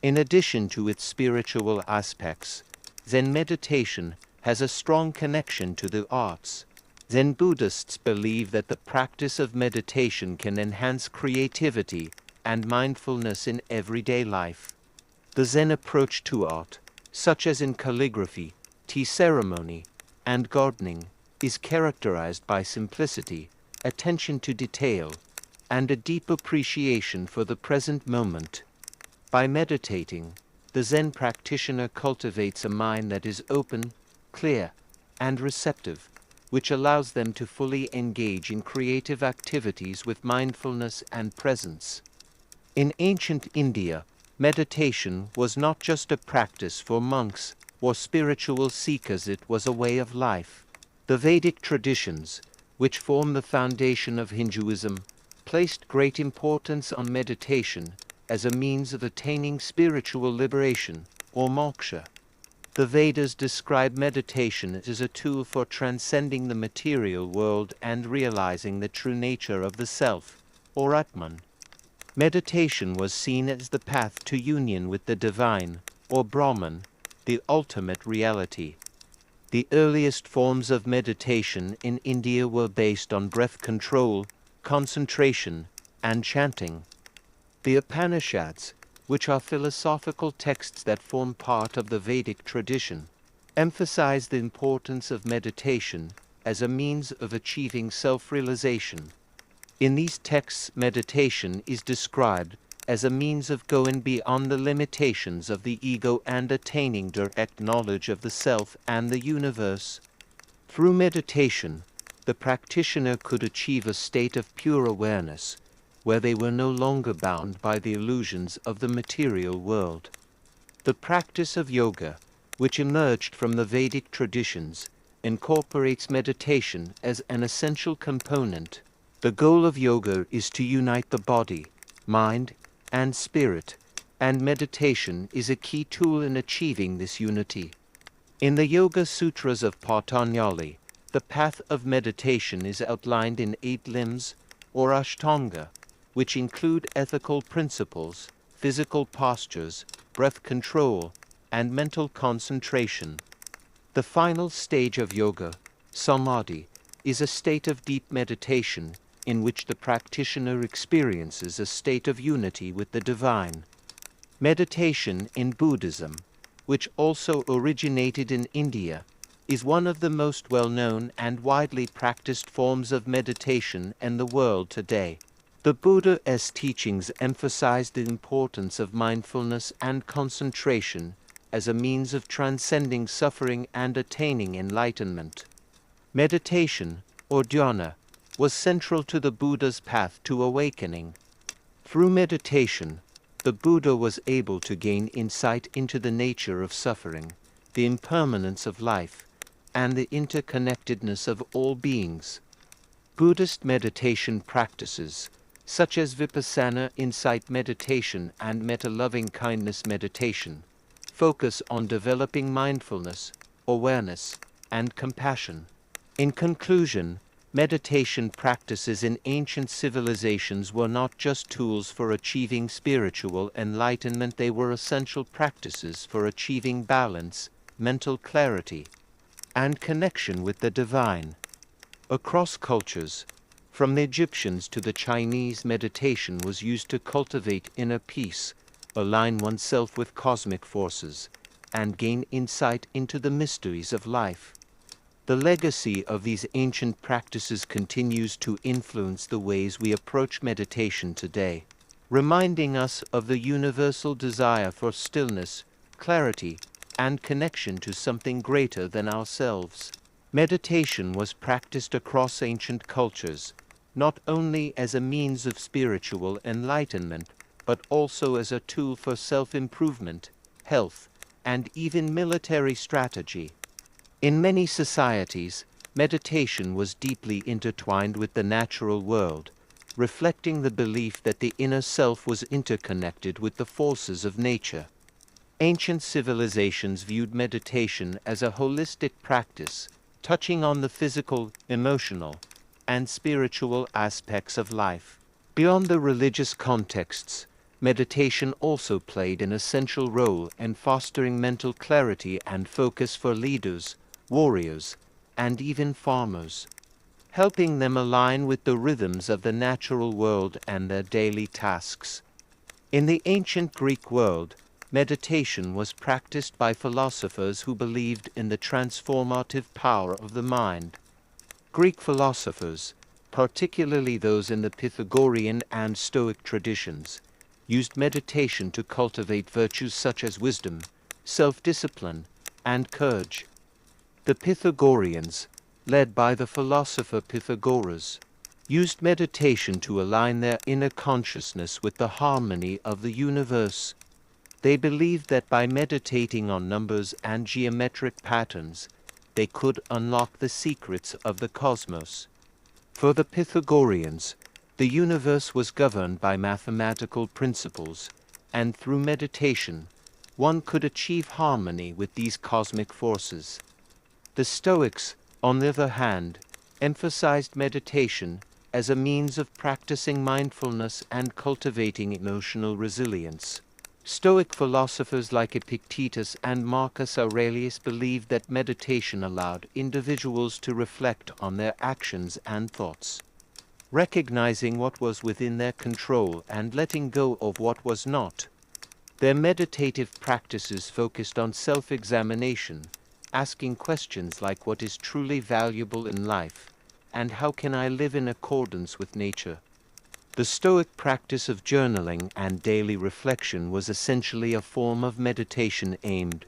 In addition to its spiritual aspects, Zen meditation has a strong connection to the arts. Zen Buddhists believe that the practice of meditation can enhance creativity and mindfulness in everyday life. The Zen approach to art, such as in calligraphy, tea ceremony, and gardening, is characterized by simplicity, attention to detail, and a deep appreciation for the present moment. By meditating, the Zen practitioner cultivates a mind that is open, clear, and receptive, which allows them to fully engage in creative activities with mindfulness and presence. In ancient India, meditation was not just a practice for monks or spiritual seekers, it was a way of life. The Vedic traditions, which form the foundation of Hinduism, placed great importance on meditation as a means of attaining spiritual liberation, or moksha. The Vedas describe meditation as a tool for transcending the material world and realizing the true nature of the self, or Atman. Meditation was seen as the path to union with the divine, or Brahman, the ultimate reality. The earliest forms of meditation in India were based on breath control, concentration, and chanting. The Upanishads, which are philosophical texts that form part of the Vedic tradition, emphasize the importance of meditation as a means of achieving self-realization. In these texts, meditation is described as a means of going beyond the limitations of the ego and attaining direct knowledge of the self and the universe. Through meditation, the practitioner could achieve a state of pure awareness, where they were no longer bound by the illusions of the material world. The practice of yoga, which emerged from the Vedic traditions, incorporates meditation as an essential component. The goal of yoga is to unite the body, mind, and spirit, and meditation is a key tool in achieving this unity. In the Yoga Sutras of Patanjali, the path of meditation is outlined in 8 limbs, or Ashtanga, which include ethical principles, physical postures, breath control, and mental concentration. The final stage of yoga, samadhi, is a state of deep meditation in which the practitioner experiences a state of unity with the divine. Meditation in Buddhism, which also originated in India, is one of the most well-known and widely practiced forms of meditation in the world today. The Buddha's teachings emphasize the importance of mindfulness and concentration as a means of transcending suffering and attaining enlightenment. Meditation, or dhyana, was central to the Buddha's path to awakening. Through meditation, the Buddha was able to gain insight into the nature of suffering, the impermanence of life, and the interconnectedness of all beings. Buddhist meditation practices, such as Vipassana insight meditation and metta-loving-kindness meditation, focus on developing mindfulness, awareness, and compassion. In conclusion, meditation practices in ancient civilizations were not just tools for achieving spiritual enlightenment, they were essential practices for achieving balance, mental clarity, and connection with the divine. Across cultures, from the Egyptians to the Chinese, meditation was used to cultivate inner peace, align oneself with cosmic forces, and gain insight into the mysteries of life. The legacy of these ancient practices continues to influence the ways we approach meditation today, reminding us of the universal desire for stillness, clarity, and connection to something greater than ourselves. Meditation was practiced across ancient cultures, not only as a means of spiritual enlightenment, but also as a tool for self-improvement, health, and even military strategy. In many societies, meditation was deeply intertwined with the natural world, reflecting the belief that the inner self was interconnected with the forces of nature. Ancient civilizations viewed meditation as a holistic practice, touching on the physical, emotional, and spiritual aspects of life. Beyond the religious contexts, meditation also played an essential role in fostering mental clarity and focus for leaders, warriors, and even farmers, helping them align with the rhythms of the natural world and their daily tasks. In the ancient Greek world, meditation was practiced by philosophers who believed in the transformative power of the mind. Greek philosophers, particularly those in the Pythagorean and Stoic traditions, used meditation to cultivate virtues such as wisdom, self-discipline, and courage. The Pythagoreans, led by the philosopher Pythagoras, used meditation to align their inner consciousness with the harmony of the universe. They believed that by meditating on numbers and geometric patterns, they could unlock the secrets of the cosmos. For the Pythagoreans, the universe was governed by mathematical principles, and through meditation, one could achieve harmony with these cosmic forces. The Stoics, on the other hand, emphasized meditation as a means of practicing mindfulness and cultivating emotional resilience. Stoic philosophers like Epictetus and Marcus Aurelius believed that meditation allowed individuals to reflect on their actions and thoughts, recognizing what was within their control and letting go of what was not. Their meditative practices focused on self-examination, asking questions like what is truly valuable in life, and how can I live in accordance with nature. The Stoic practice of journaling and daily reflection was essentially a form of meditation aimed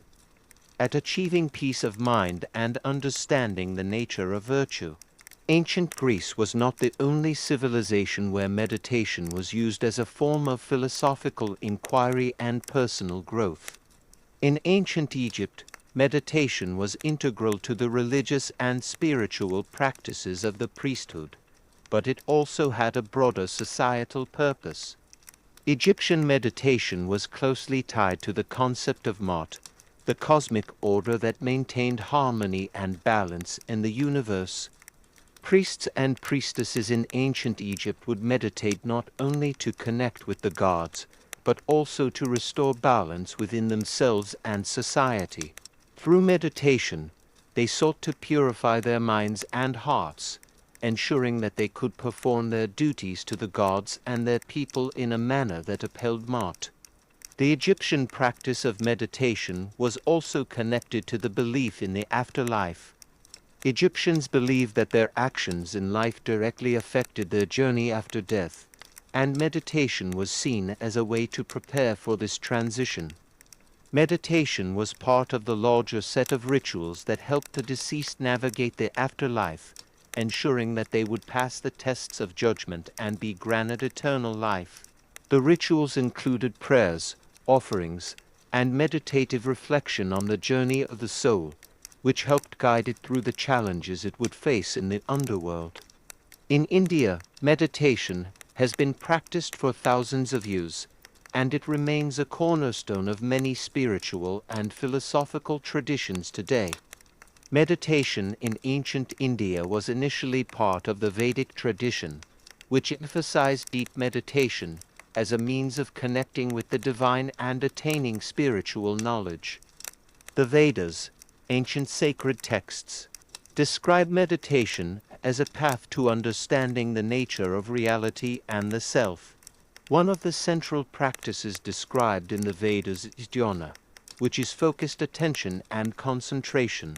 at achieving peace of mind and understanding the nature of virtue. Ancient Greece was not the only civilization where meditation was used as a form of philosophical inquiry and personal growth. In ancient Egypt, meditation was integral to the religious and spiritual practices of the priesthood, but it also had a broader societal purpose. Egyptian meditation was closely tied to the concept of Ma'at, the cosmic order that maintained harmony and balance in the universe. Priests and priestesses in ancient Egypt would meditate not only to connect with the gods, but also to restore balance within themselves and society. Through meditation, they sought to purify their minds and hearts, ensuring that they could perform their duties to the gods and their people in a manner that upheld Ma'at. The Egyptian practice of meditation was also connected to the belief in the afterlife. Egyptians believed that their actions in life directly affected their journey after death, and meditation was seen as a way to prepare for this transition. Meditation was part of the larger set of rituals that helped the deceased navigate the afterlife, ensuring that they would pass the tests of judgment and be granted eternal life. The rituals included prayers, offerings, and meditative reflection on the journey of the soul, which helped guide it through the challenges it would face in the underworld. In India, meditation has been practiced for thousands of years, and it remains a cornerstone of many spiritual and philosophical traditions today. Meditation in ancient India was initially part of the Vedic tradition, which emphasized deep meditation as a means of connecting with the divine and attaining spiritual knowledge. The Vedas, ancient sacred texts, describe meditation as a path to understanding the nature of reality and the self. One of the central practices described in the Vedas is dhyana, which is focused attention and concentration.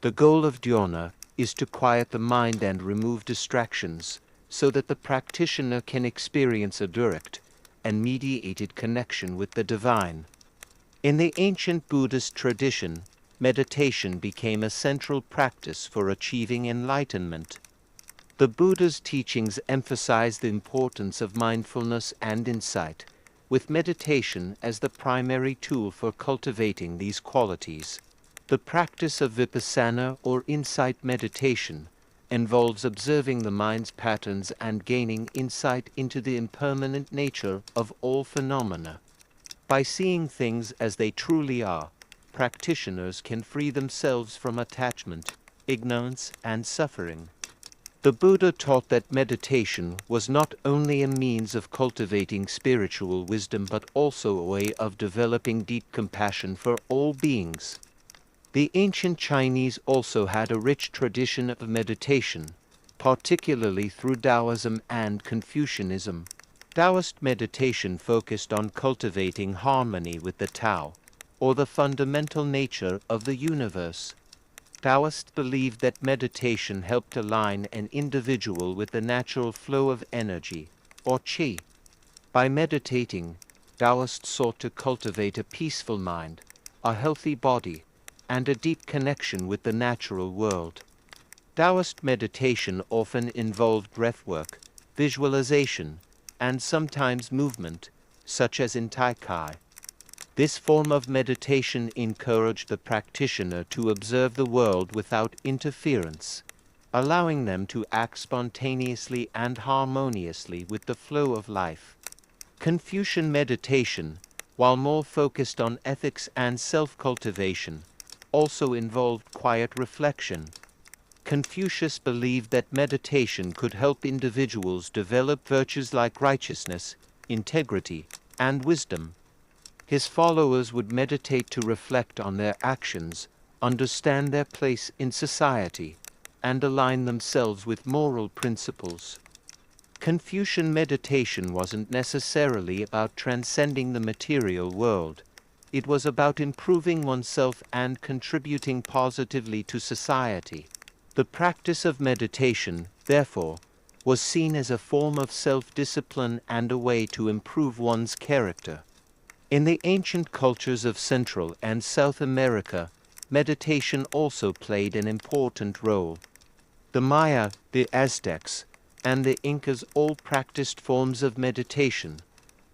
The goal of dhyana is to quiet the mind and remove distractions so that the practitioner can experience a direct and mediated connection with the divine. In the ancient Buddhist tradition, meditation became a central practice for achieving enlightenment. The Buddha's teachings emphasize the importance of mindfulness and insight, with meditation as the primary tool for cultivating these qualities. The practice of vipassana or insight meditation involves observing the mind's patterns and gaining insight into the impermanent nature of all phenomena. By seeing things as they truly are, practitioners can free themselves from attachment, ignorance, and suffering. The Buddha taught that meditation was not only a means of cultivating spiritual wisdom but also a way of developing deep compassion for all beings. The ancient Chinese also had a rich tradition of meditation, particularly through Taoism and Confucianism. Taoist meditation focused on cultivating harmony with the Tao, or the fundamental nature of the universe. Taoists believed that meditation helped align an individual with the natural flow of energy, or qi. By meditating, Taoists sought to cultivate a peaceful mind, a healthy body, and a deep connection with the natural world. Taoist meditation often involved breathwork, visualization, and sometimes movement, such as in Tai Chi. This form of meditation encouraged the practitioner to observe the world without interference, allowing them to act spontaneously and harmoniously with the flow of life. Confucian meditation, while more focused on ethics and self-cultivation, also involved quiet reflection. Confucius believed that meditation could help individuals develop virtues like righteousness, integrity, and wisdom. His followers would meditate to reflect on their actions, understand their place in society, and align themselves with moral principles. Confucian meditation wasn't necessarily about transcending the material world. It was about improving oneself and contributing positively to society. The practice of meditation, therefore, was seen as a form of self-discipline and a way to improve one's character. In the ancient cultures of Central and South America, meditation also played an important role. The Maya, the Aztecs, and the Incas all practiced forms of meditation,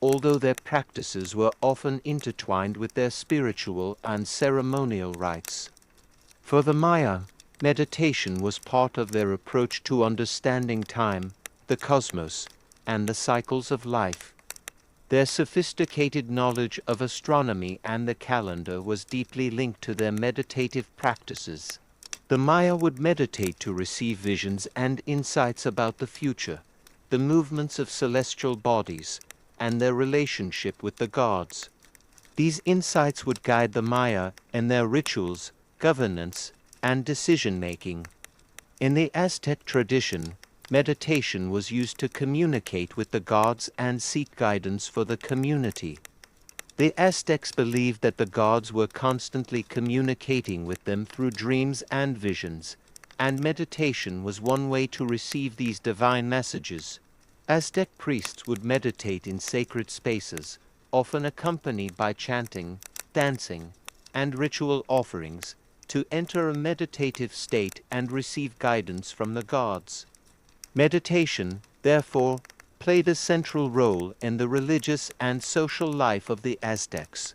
although their practices were often intertwined with their spiritual and ceremonial rites. For the Maya, meditation was part of their approach to understanding time, the cosmos, and the cycles of life. Their sophisticated knowledge of astronomy and the calendar was deeply linked to their meditative practices. The Maya would meditate to receive visions and insights about the future, the movements of celestial bodies, and their relationship with the gods. These insights would guide the Maya in their rituals, governance, and decision-making. In the Aztec tradition, meditation was used to communicate with the gods and seek guidance for the community. The Aztecs believed that the gods were constantly communicating with them through dreams and visions, and meditation was one way to receive these divine messages. Aztec priests would meditate in sacred spaces, often accompanied by chanting, dancing, and ritual offerings, to enter a meditative state and receive guidance from the gods. Meditation, therefore, played a central role in the religious and social life of the Aztecs.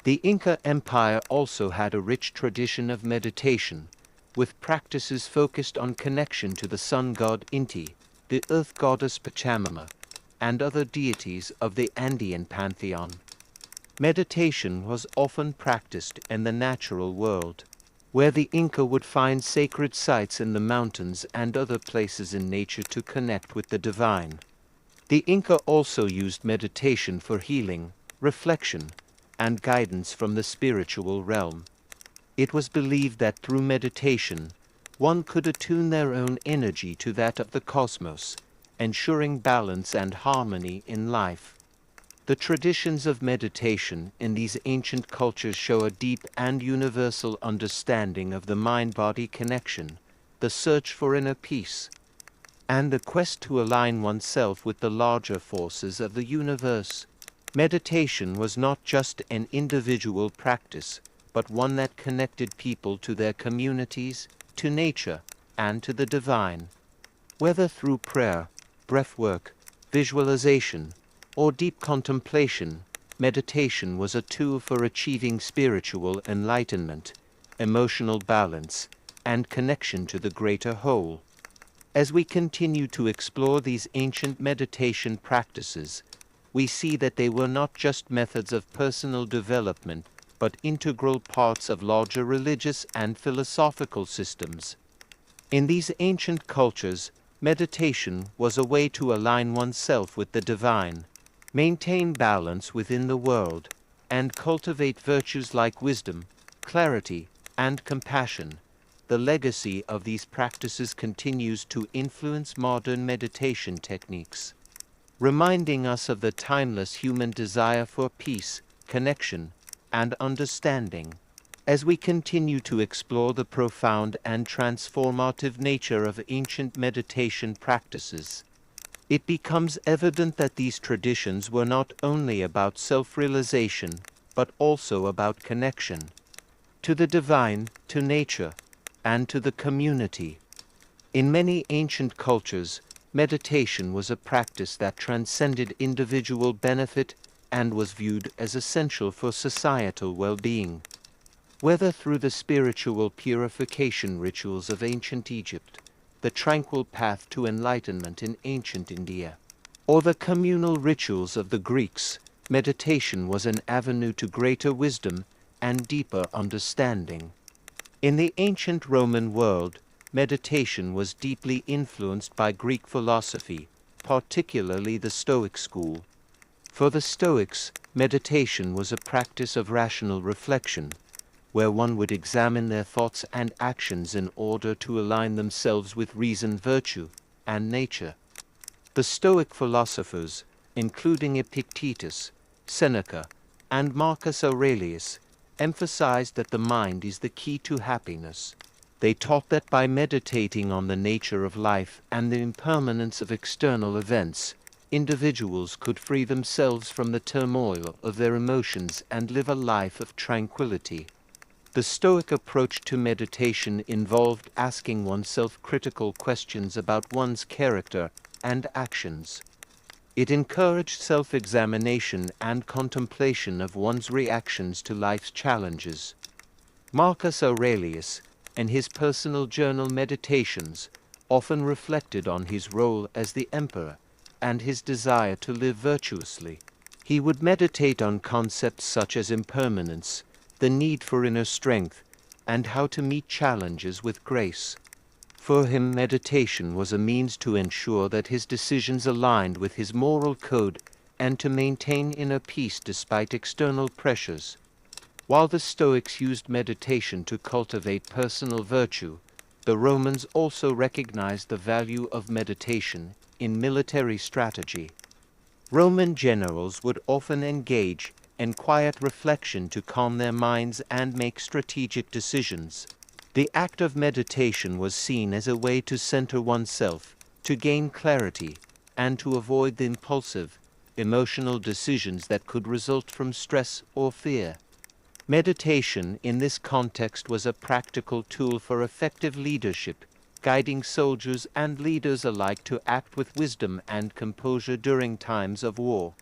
The Inca Empire also had a rich tradition of meditation, with practices focused on connection to the sun god Inti, the earth goddess Pachamama, and other deities of the Andean pantheon. Meditation was often practiced in the natural world, where the Inca would find sacred sites in the mountains and other places in nature to connect with the divine. The Inca also used meditation for healing, reflection, and guidance from the spiritual realm. It was believed that through meditation, one could attune their own energy to that of the cosmos, ensuring balance and harmony in life. The traditions of meditation in these ancient cultures show a deep and universal understanding of the mind-body connection, the search for inner peace, and the quest to align oneself with the larger forces of the universe. Meditation was not just an individual practice, but one that connected people to their communities, to nature, and to the divine. Whether through prayer, breathwork, visualization, or deep contemplation, meditation was a tool for achieving spiritual enlightenment, emotional balance, and connection to the greater whole. As we continue to explore these ancient meditation practices, we see that they were not just methods of personal development, but integral parts of larger religious and philosophical systems. In these ancient cultures, meditation was a way to align oneself with the divine, maintain balance within the world, and cultivate virtues like wisdom, clarity, and compassion. The legacy of these practices continues to influence modern meditation techniques, reminding us of the timeless human desire for peace, connection, and understanding. As we continue to explore the profound and transformative nature of ancient meditation practices, it becomes evident that these traditions were not only about self-realization, but also about connection to the divine, to nature, and to the community. In many ancient cultures, meditation was a practice that transcended individual benefit and was viewed as essential for societal well-being. Whether through the spiritual purification rituals of ancient Egypt, the tranquil path to enlightenment in ancient India, or the communal rituals of the Greeks, meditation was an avenue to greater wisdom and deeper understanding. In the ancient Roman world, meditation was deeply influenced by Greek philosophy, particularly the Stoic school. For the Stoics, meditation was a practice of rational reflection, where one would examine their thoughts and actions in order to align themselves with reason, virtue, and nature. The Stoic philosophers, including Epictetus, Seneca, and Marcus Aurelius, emphasized that the mind is the key to happiness. They taught that by meditating on the nature of life and the impermanence of external events, individuals could free themselves from the turmoil of their emotions and live a life of tranquility. The Stoic approach to meditation involved asking oneself critical questions about one's character and actions. It encouraged self-examination and contemplation of one's reactions to life's challenges. Marcus Aurelius, in his personal journal Meditations, often reflected on his role as the emperor and his desire to live virtuously. He would meditate on concepts such as impermanence, the need for inner strength, and how to meet challenges with grace. For him, meditation was a means to ensure that his decisions aligned with his moral code and to maintain inner peace despite external pressures. While the Stoics used meditation to cultivate personal virtue, the Romans also recognized the value of meditation in military strategy. Roman generals would often engage in quiet reflection to calm their minds and make strategic decisions. The act of meditation was seen as a way to center oneself, to gain clarity, and to avoid the impulsive, emotional decisions that could result from stress or fear. Meditation in this context was a practical tool for effective leadership, guiding soldiers and leaders alike to act with wisdom and composure during times of war.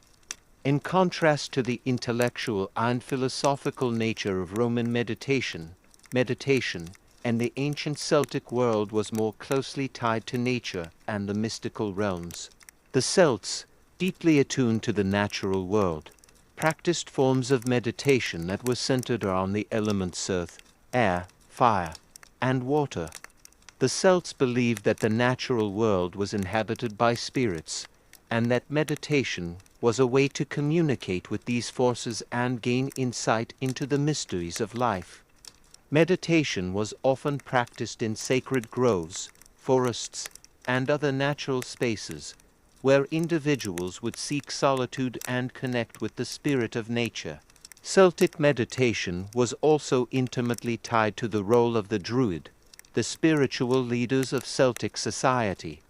In contrast to the intellectual and philosophical nature of Roman meditation in the ancient Celtic world was more closely tied to nature and the mystical realms. The Celts, deeply attuned to the natural world, practiced forms of meditation that were centered around the elements earth, air, fire, and water. The Celts believed that the natural world was inhabited by spirits, and that meditation was a way to communicate with these forces and gain insight into the mysteries of life. Meditation was often practiced in sacred groves, forests, and other natural spaces, where individuals would seek solitude and connect with the spirit of nature. Celtic meditation was also intimately tied to the role of the Druid, the spiritual leaders of Celtic society.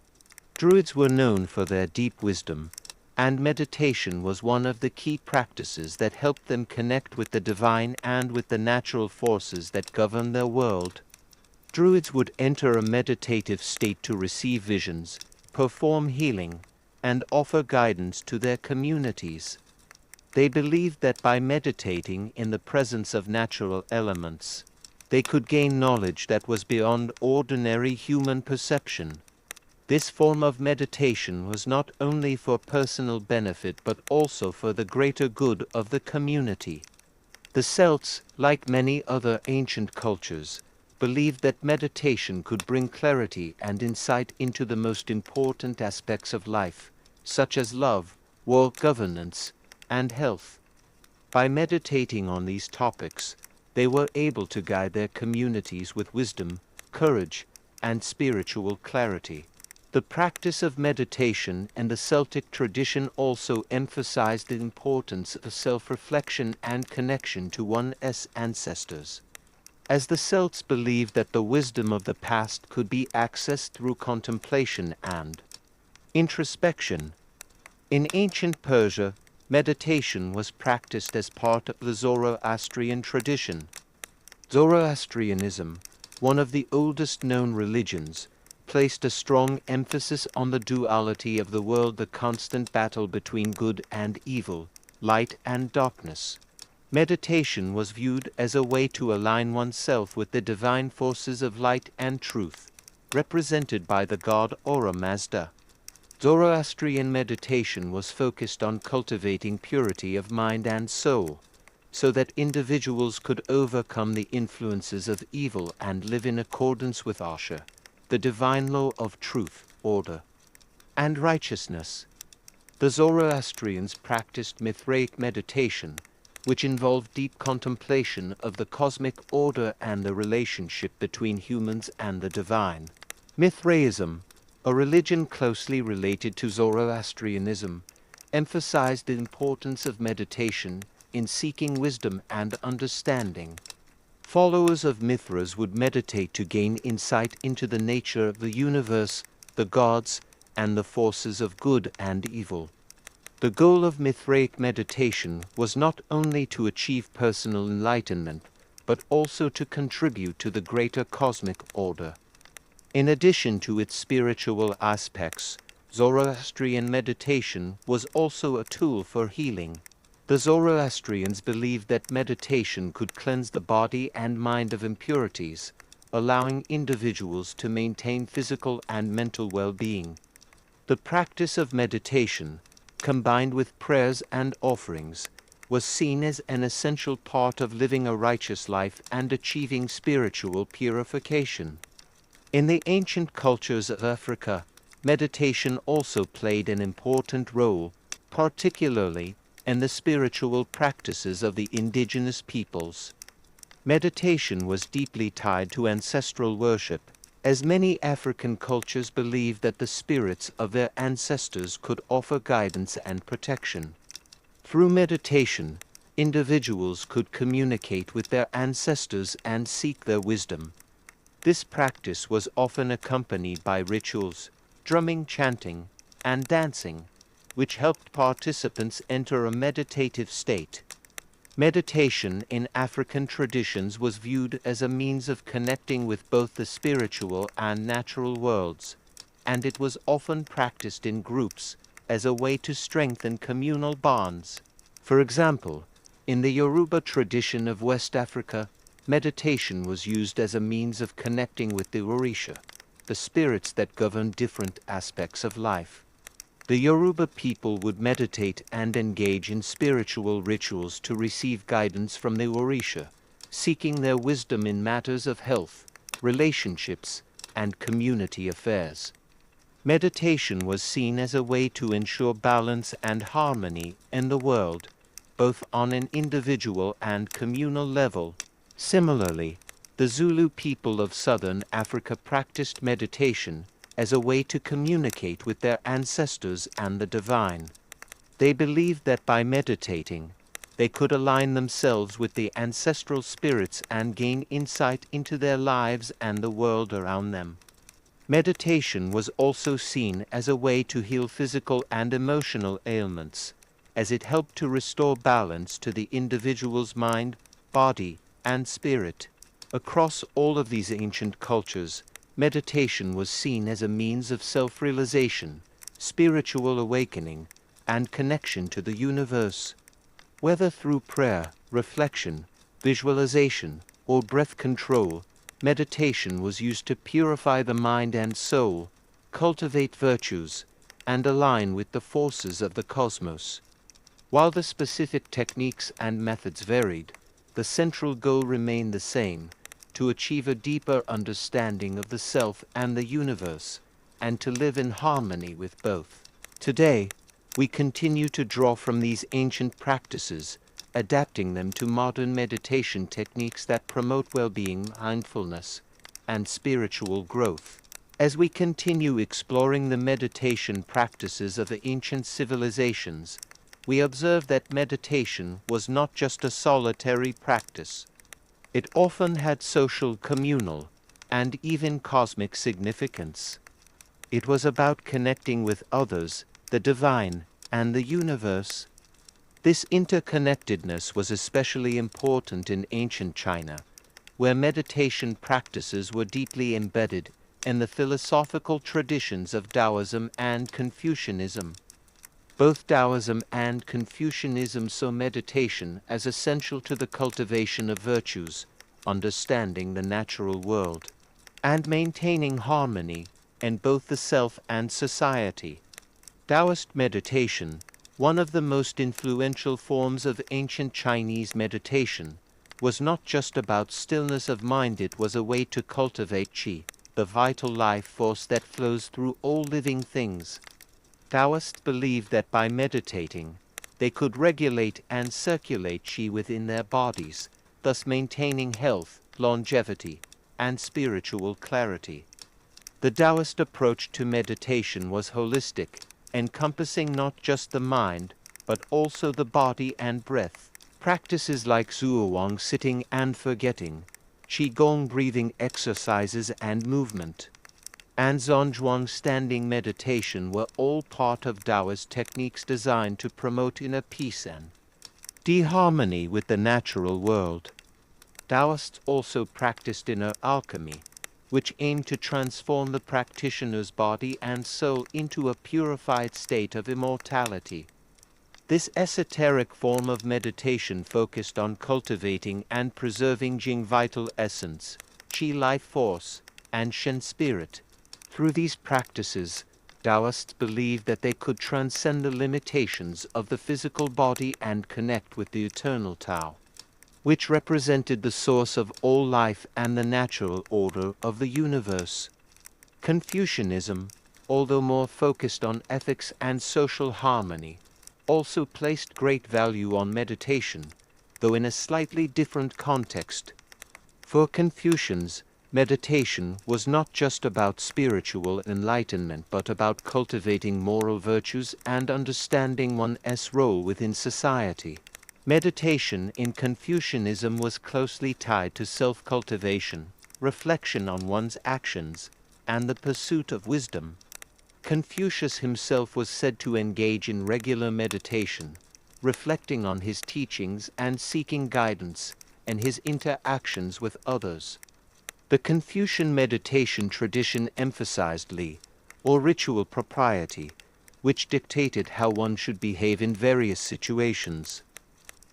Druids were known for their deep wisdom, and meditation was one of the key practices that helped them connect with the divine and with the natural forces that govern their world. Druids would enter a meditative state to receive visions, perform healing, and offer guidance to their communities. They believed that by meditating in the presence of natural elements, they could gain knowledge that was beyond ordinary human perception. This form of meditation was not only for personal benefit but also for the greater good of the community. The Celts, like many other ancient cultures, believed that meditation could bring clarity and insight into the most important aspects of life, such as love, world governance, and health. By meditating on these topics, they were able to guide their communities with wisdom, courage, and spiritual clarity. The practice of meditation in the Celtic tradition also emphasized the importance of self-reflection and connection to one's ancestors. As the Celts believed that the wisdom of the past could be accessed through contemplation and introspection. In ancient Persia, meditation was practiced as part of the Zoroastrian tradition. Zoroastrianism, one of the oldest known religions, placed a strong emphasis on the duality of the world, the constant battle between good and evil, light and darkness. Meditation was viewed as a way to align oneself with the divine forces of light and truth, represented by the god Ahura Mazda. Zoroastrian meditation was focused on cultivating purity of mind and soul, so that individuals could overcome the influences of evil and live in accordance with Asha, the divine law of truth, order, and righteousness. The Zoroastrians practiced Mithraic meditation, which involved deep contemplation of the cosmic order and the relationship between humans and the divine. Mithraism, a religion closely related to Zoroastrianism, emphasized the importance of meditation in seeking wisdom and understanding. Followers of Mithras would meditate to gain insight into the nature of the universe, the gods, and the forces of good and evil. The goal of Mithraic meditation was not only to achieve personal enlightenment, but also to contribute to the greater cosmic order. In addition to its spiritual aspects, Zoroastrian meditation was also a tool for healing. The Zoroastrians believed that meditation could cleanse the body and mind of impurities, allowing individuals to maintain physical and mental well-being. The practice of meditation, combined with prayers and offerings, was seen as an essential part of living a righteous life and achieving spiritual purification. In the ancient cultures of Africa, meditation also played an important role, particularly in the spiritual practices of the indigenous peoples. Meditation was deeply tied to ancestral worship, as many African cultures believed that the spirits of their ancestors could offer guidance and protection. Through meditation, individuals could communicate with their ancestors and seek their wisdom. This practice was often accompanied by rituals, drumming, chanting, and dancing, which helped participants enter a meditative state. Meditation in African traditions was viewed as a means of connecting with both the spiritual and natural worlds, and it was often practiced in groups as a way to strengthen communal bonds. For example, in the Yoruba tradition of West Africa, meditation was used as a means of connecting with the Orisha, the spirits that govern different aspects of life. The Yoruba people would meditate and engage in spiritual rituals to receive guidance from the Orisha, seeking their wisdom in matters of health, relationships, and community affairs. Meditation was seen as a way to ensure balance and harmony in the world, both on an individual and communal level. Similarly, the Zulu people of southern Africa practiced meditation as a way to communicate with their ancestors and the divine. They believed that by meditating, they could align themselves with the ancestral spirits and gain insight into their lives and the world around them. Meditation was also seen as a way to heal physical and emotional ailments, as it helped to restore balance to the individual's mind, body, and spirit. Across all of these ancient cultures, meditation was seen as a means of self-realization, spiritual awakening, and connection to the universe. Whether through prayer, reflection, visualization, or breath control, meditation was used to purify the mind and soul, cultivate virtues, and align with the forces of the cosmos. While the specific techniques and methods varied, the central goal remained the same: to achieve a deeper understanding of the self and the universe, and to live in harmony with both. Today, we continue to draw from these ancient practices, adapting them to modern meditation techniques that promote well-being, mindfulness, and spiritual growth. As we continue exploring the meditation practices of the ancient civilizations, we observe that meditation was not just a solitary practice. It often had social, communal, and even cosmic significance. It was about connecting with others, the divine, and the universe. This interconnectedness was especially important in ancient China, where meditation practices were deeply embedded in the philosophical traditions of Taoism and Confucianism. Both Taoism and Confucianism saw meditation as essential to the cultivation of virtues, understanding the natural world, and maintaining harmony in both the self and society. Taoist meditation, one of the most influential forms of ancient Chinese meditation, was not just about stillness of mind. It was a way to cultivate qi, the vital life force that flows through all living things. Taoists believed that by meditating, they could regulate and circulate qi within their bodies, thus maintaining health, longevity, and spiritual clarity. The Taoist approach to meditation was holistic, encompassing not just the mind, but also the body and breath. Practices like Zhuang sitting and forgetting, Qigong breathing exercises and movement, and Zhongzhuang standing meditation were all part of Taoist techniques designed to promote inner peace and harmony with the natural world. Taoists also practiced inner alchemy, which aimed to transform the practitioner's body and soul into a purified state of immortality. This esoteric form of meditation focused on cultivating and preserving Jing vital essence, Qi life force, and Shen spirit. Through these practices, Taoists believed that they could transcend the limitations of the physical body and connect with the eternal Tao, which represented the source of all life and the natural order of the universe. Confucianism, although more focused on ethics and social harmony, also placed great value on meditation, though in a slightly different context. For Confucians, meditation was not just about spiritual enlightenment but about cultivating moral virtues and understanding one's role within society. Meditation in Confucianism was closely tied to self-cultivation, reflection on one's actions, and the pursuit of wisdom. Confucius himself was said to engage in regular meditation, reflecting on his teachings and seeking guidance in his interactions with others. The Confucian meditation tradition emphasized li, or ritual propriety, which dictated how one should behave in various situations.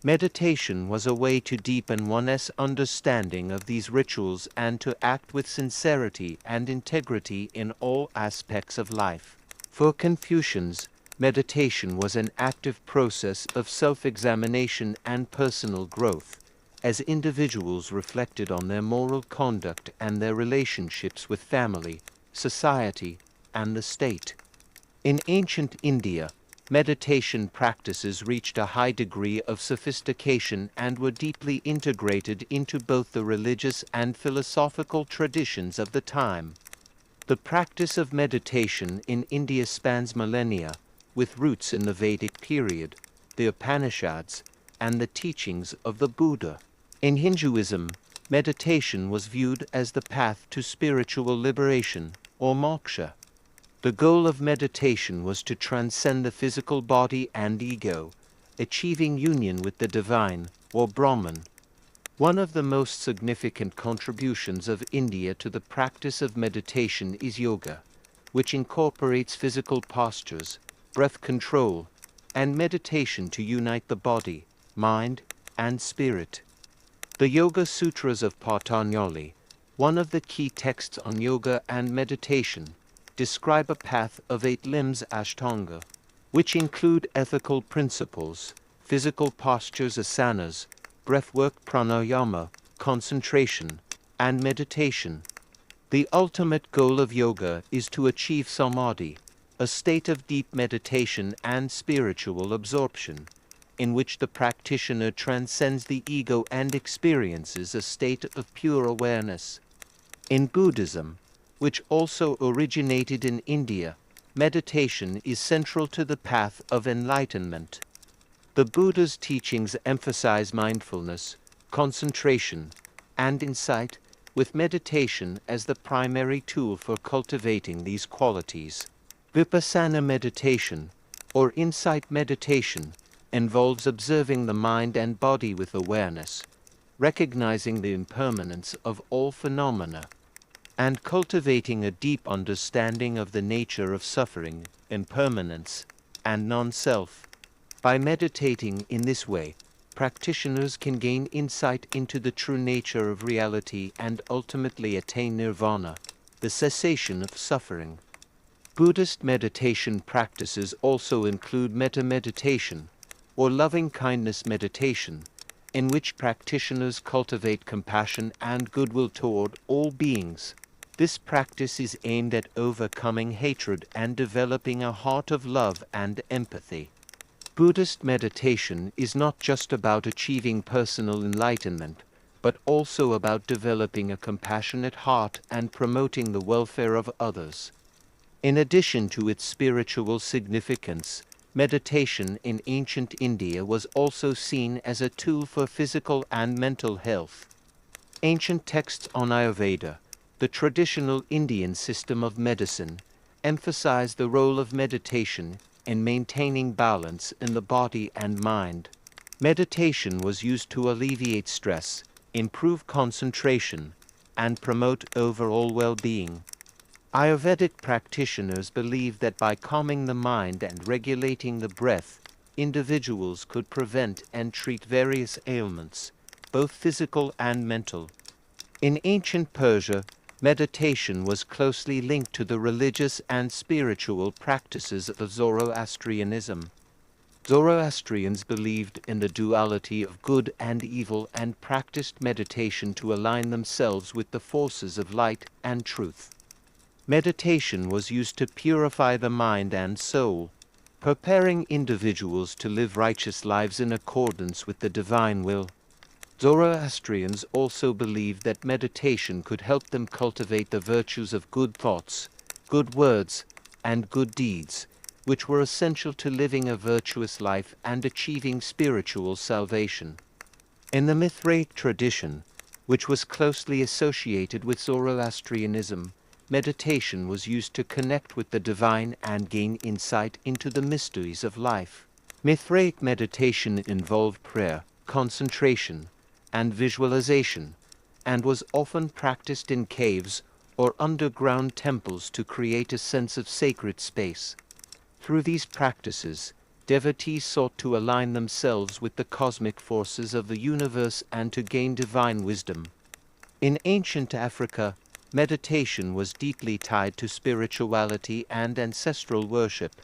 Meditation was a way to deepen one's understanding of these rituals and to act with sincerity and integrity in all aspects of life. For Confucians, meditation was an active process of self-examination and personal growth, as individuals reflected on their moral conduct and their relationships with family, society, and the state. In ancient India, meditation practices reached a high degree of sophistication and were deeply integrated into both the religious and philosophical traditions of the time. The practice of meditation in India spans millennia, with roots in the Vedic period, the Upanishads, and the teachings of the Buddha. In Hinduism, meditation was viewed as the path to spiritual liberation, or moksha. The goal of meditation was to transcend the physical body and ego, achieving union with the divine, or Brahman. One of the most significant contributions of India to the practice of meditation is yoga, which incorporates physical postures, breath control, and meditation to unite the body, mind, and spirit. The Yoga Sutras of Patanjali, one of the key texts on yoga and meditation, describe a path of 8 limbs Ashtanga, which include ethical principles, physical postures asanas, breathwork pranayama, concentration, and meditation. The ultimate goal of yoga is to achieve samadhi, a state of deep meditation and spiritual absorption, in which the practitioner transcends the ego and experiences a state of pure awareness. In Buddhism, which also originated in India, meditation is central to the path of enlightenment. The Buddha's teachings emphasize mindfulness, concentration, and insight, with meditation as the primary tool for cultivating these qualities. Vipassana meditation, or insight meditation, involves observing the mind and body with awareness, recognizing the impermanence of all phenomena, and cultivating a deep understanding of the nature of suffering, impermanence, and non-self. By meditating in this way, practitioners can gain insight into the true nature of reality and ultimately attain nirvana, the cessation of suffering. Buddhist meditation practices also include metta meditation, or loving-kindness meditation, in which practitioners cultivate compassion and goodwill toward all beings. This practice is aimed at overcoming hatred and developing a heart of love and empathy. Buddhist meditation is not just about achieving personal enlightenment, but also about developing a compassionate heart and promoting the welfare of others. In addition to its spiritual significance, meditation in ancient India was also seen as a tool for physical and mental health. Ancient texts on Ayurveda, the traditional Indian system of medicine, emphasize the role of meditation in maintaining balance in the body and mind. Meditation was used to alleviate stress, improve concentration, and promote overall well-being. Ayurvedic practitioners believe that by calming the mind and regulating the breath, individuals could prevent and treat various ailments, both physical and mental. In ancient Persia, meditation was closely linked to the religious and spiritual practices of Zoroastrianism. Zoroastrians believed in the duality of good and evil and practiced meditation to align themselves with the forces of light and truth. Meditation was used to purify the mind and soul, preparing individuals to live righteous lives in accordance with the divine will. Zoroastrians also believed that meditation could help them cultivate the virtues of good thoughts, good words, and good deeds, which were essential to living a virtuous life and achieving spiritual salvation. In the Mithraic tradition, which was closely associated with Zoroastrianism, meditation was used to connect with the divine and gain insight into the mysteries of life. Mithraic meditation involved prayer, concentration, and visualization, and was often practiced in caves or underground temples to create a sense of sacred space. Through these practices, devotees sought to align themselves with the cosmic forces of the universe and to gain divine wisdom. In ancient Africa, meditation was deeply tied to spirituality and ancestral worship.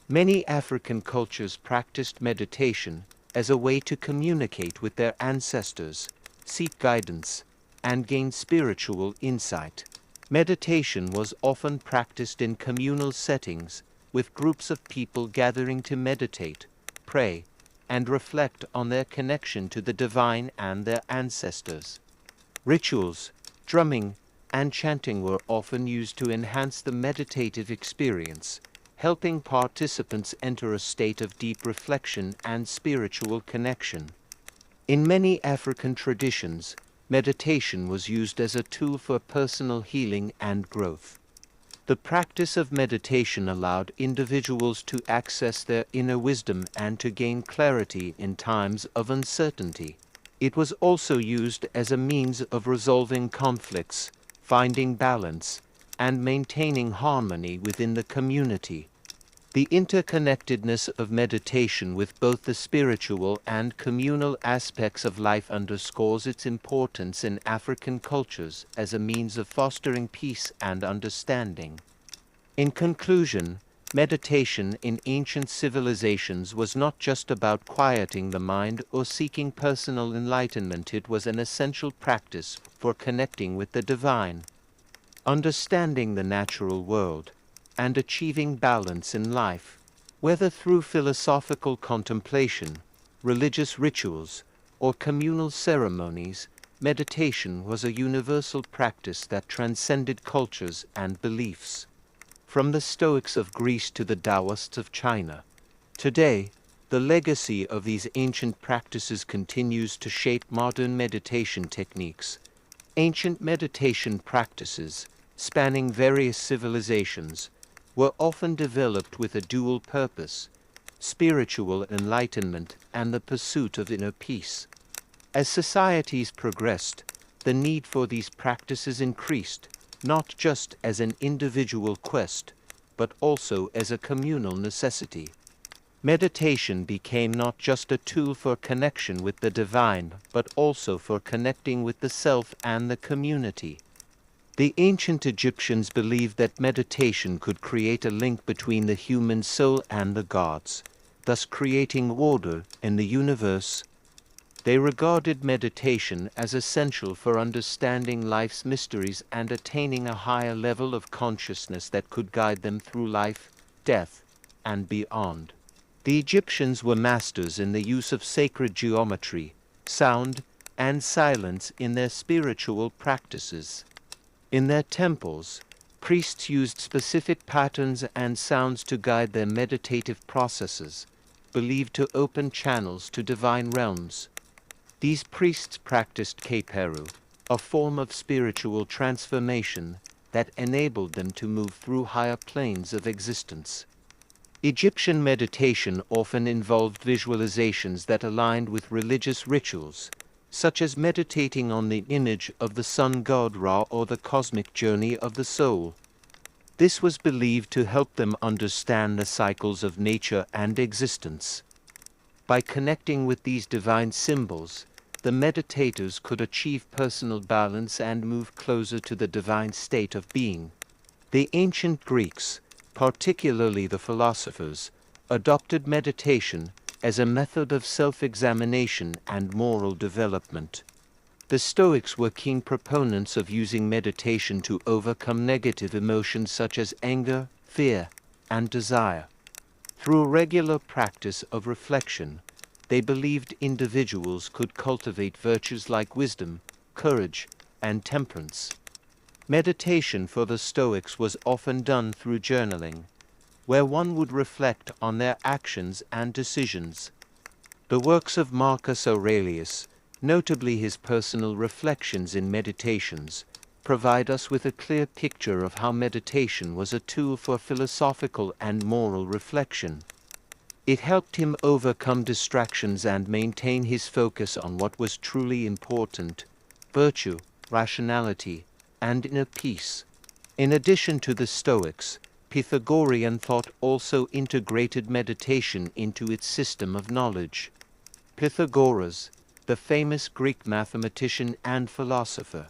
Many African cultures practiced meditation as a way to communicate with their ancestors, seek guidance, and gain spiritual insight. Meditation was often practiced in communal settings, with groups of people gathering to meditate, pray, and reflect on their connection to the divine and their ancestors. Rituals, drumming, and chanting were often used to enhance the meditative experience, helping participants enter a state of deep reflection and spiritual connection. In many African traditions, meditation was used as a tool for personal healing and growth. The practice of meditation allowed individuals to access their inner wisdom and to gain clarity in times of uncertainty. It was also used as a means of resolving conflicts, finding balance, and maintaining harmony within the community. The interconnectedness of meditation with both the spiritual and communal aspects of life underscores its importance in African cultures as a means of fostering peace and understanding. In conclusion, meditation in ancient civilizations was not just about quieting the mind or seeking personal enlightenment. It was an essential practice for connecting with the divine, understanding the natural world, and achieving balance in life. Whether through philosophical contemplation, religious rituals, or communal ceremonies, meditation was a universal practice that transcended cultures and beliefs. From the Stoics of Greece to the Taoists of China, today, the legacy of these ancient practices continues to shape modern meditation techniques. Ancient meditation practices, spanning various civilizations, were often developed with a dual purpose: spiritual enlightenment and the pursuit of inner peace. As societies progressed, the need for these practices increased, not just as an individual quest, but also as a communal necessity. Meditation became not just a tool for connection with the divine, but also for connecting with the self and the community. The ancient Egyptians believed that meditation could create a link between the human soul and the gods, thus creating order in the universe. They regarded meditation as essential for understanding life's mysteries and attaining a higher level of consciousness that could guide them through life, death, and beyond. The Egyptians were masters in the use of sacred geometry, sound, and silence in their spiritual practices. In their temples, priests used specific patterns and sounds to guide their meditative processes, believed to open channels to divine realms. These priests practiced keperu, a form of spiritual transformation that enabled them to move through higher planes of existence. Egyptian meditation often involved visualizations that aligned with religious rituals, such as meditating on the image of the sun god Ra or the cosmic journey of the soul. This was believed to help them understand the cycles of nature and existence. By connecting with these divine symbols, the meditators could achieve personal balance and move closer to the divine state of being. The ancient Greeks, particularly the philosophers, adopted meditation as a method of self-examination and moral development. The Stoics were keen proponents of using meditation to overcome negative emotions such as anger, fear, and desire. Through a regular practice of reflection, they believed individuals could cultivate virtues like wisdom, courage, and temperance. Meditation for the Stoics was often done through journaling, where one would reflect on their actions and decisions. The works of Marcus Aurelius, notably his personal reflections in meditations, provide us with a clear picture of how meditation was a tool for philosophical and moral reflection. It helped him overcome distractions and maintain his focus on what was truly important: virtue, rationality, and inner peace. In addition to the Stoics, Pythagorean thought also integrated meditation into its system of knowledge. Pythagoras, the famous Greek mathematician and philosopher,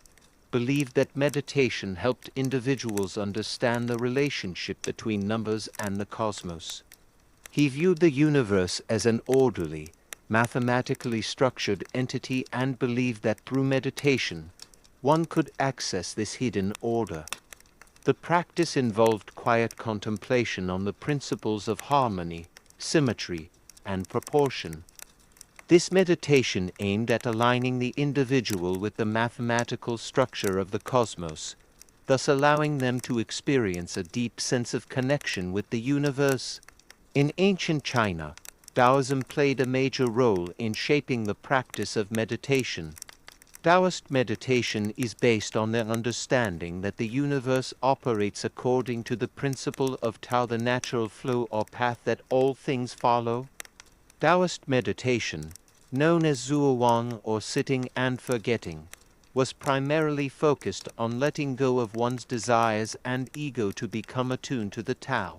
believed that meditation helped individuals understand the relationship between numbers and the cosmos. He viewed the universe as an orderly, mathematically structured entity and believed that through meditation, one could access this hidden order. The practice involved quiet contemplation on the principles of harmony, symmetry, and proportion. This meditation aimed at aligning the individual with the mathematical structure of the cosmos, thus allowing them to experience a deep sense of connection with the universe. In ancient China, Taoism played a major role in shaping the practice of meditation. Taoist meditation is based on their understanding that the universe operates according to the principle of Tao, the natural flow or path that all things follow. Taoist meditation, known as Zhuowang or sitting and forgetting, was primarily focused on letting go of one's desires and ego to become attuned to the Tao.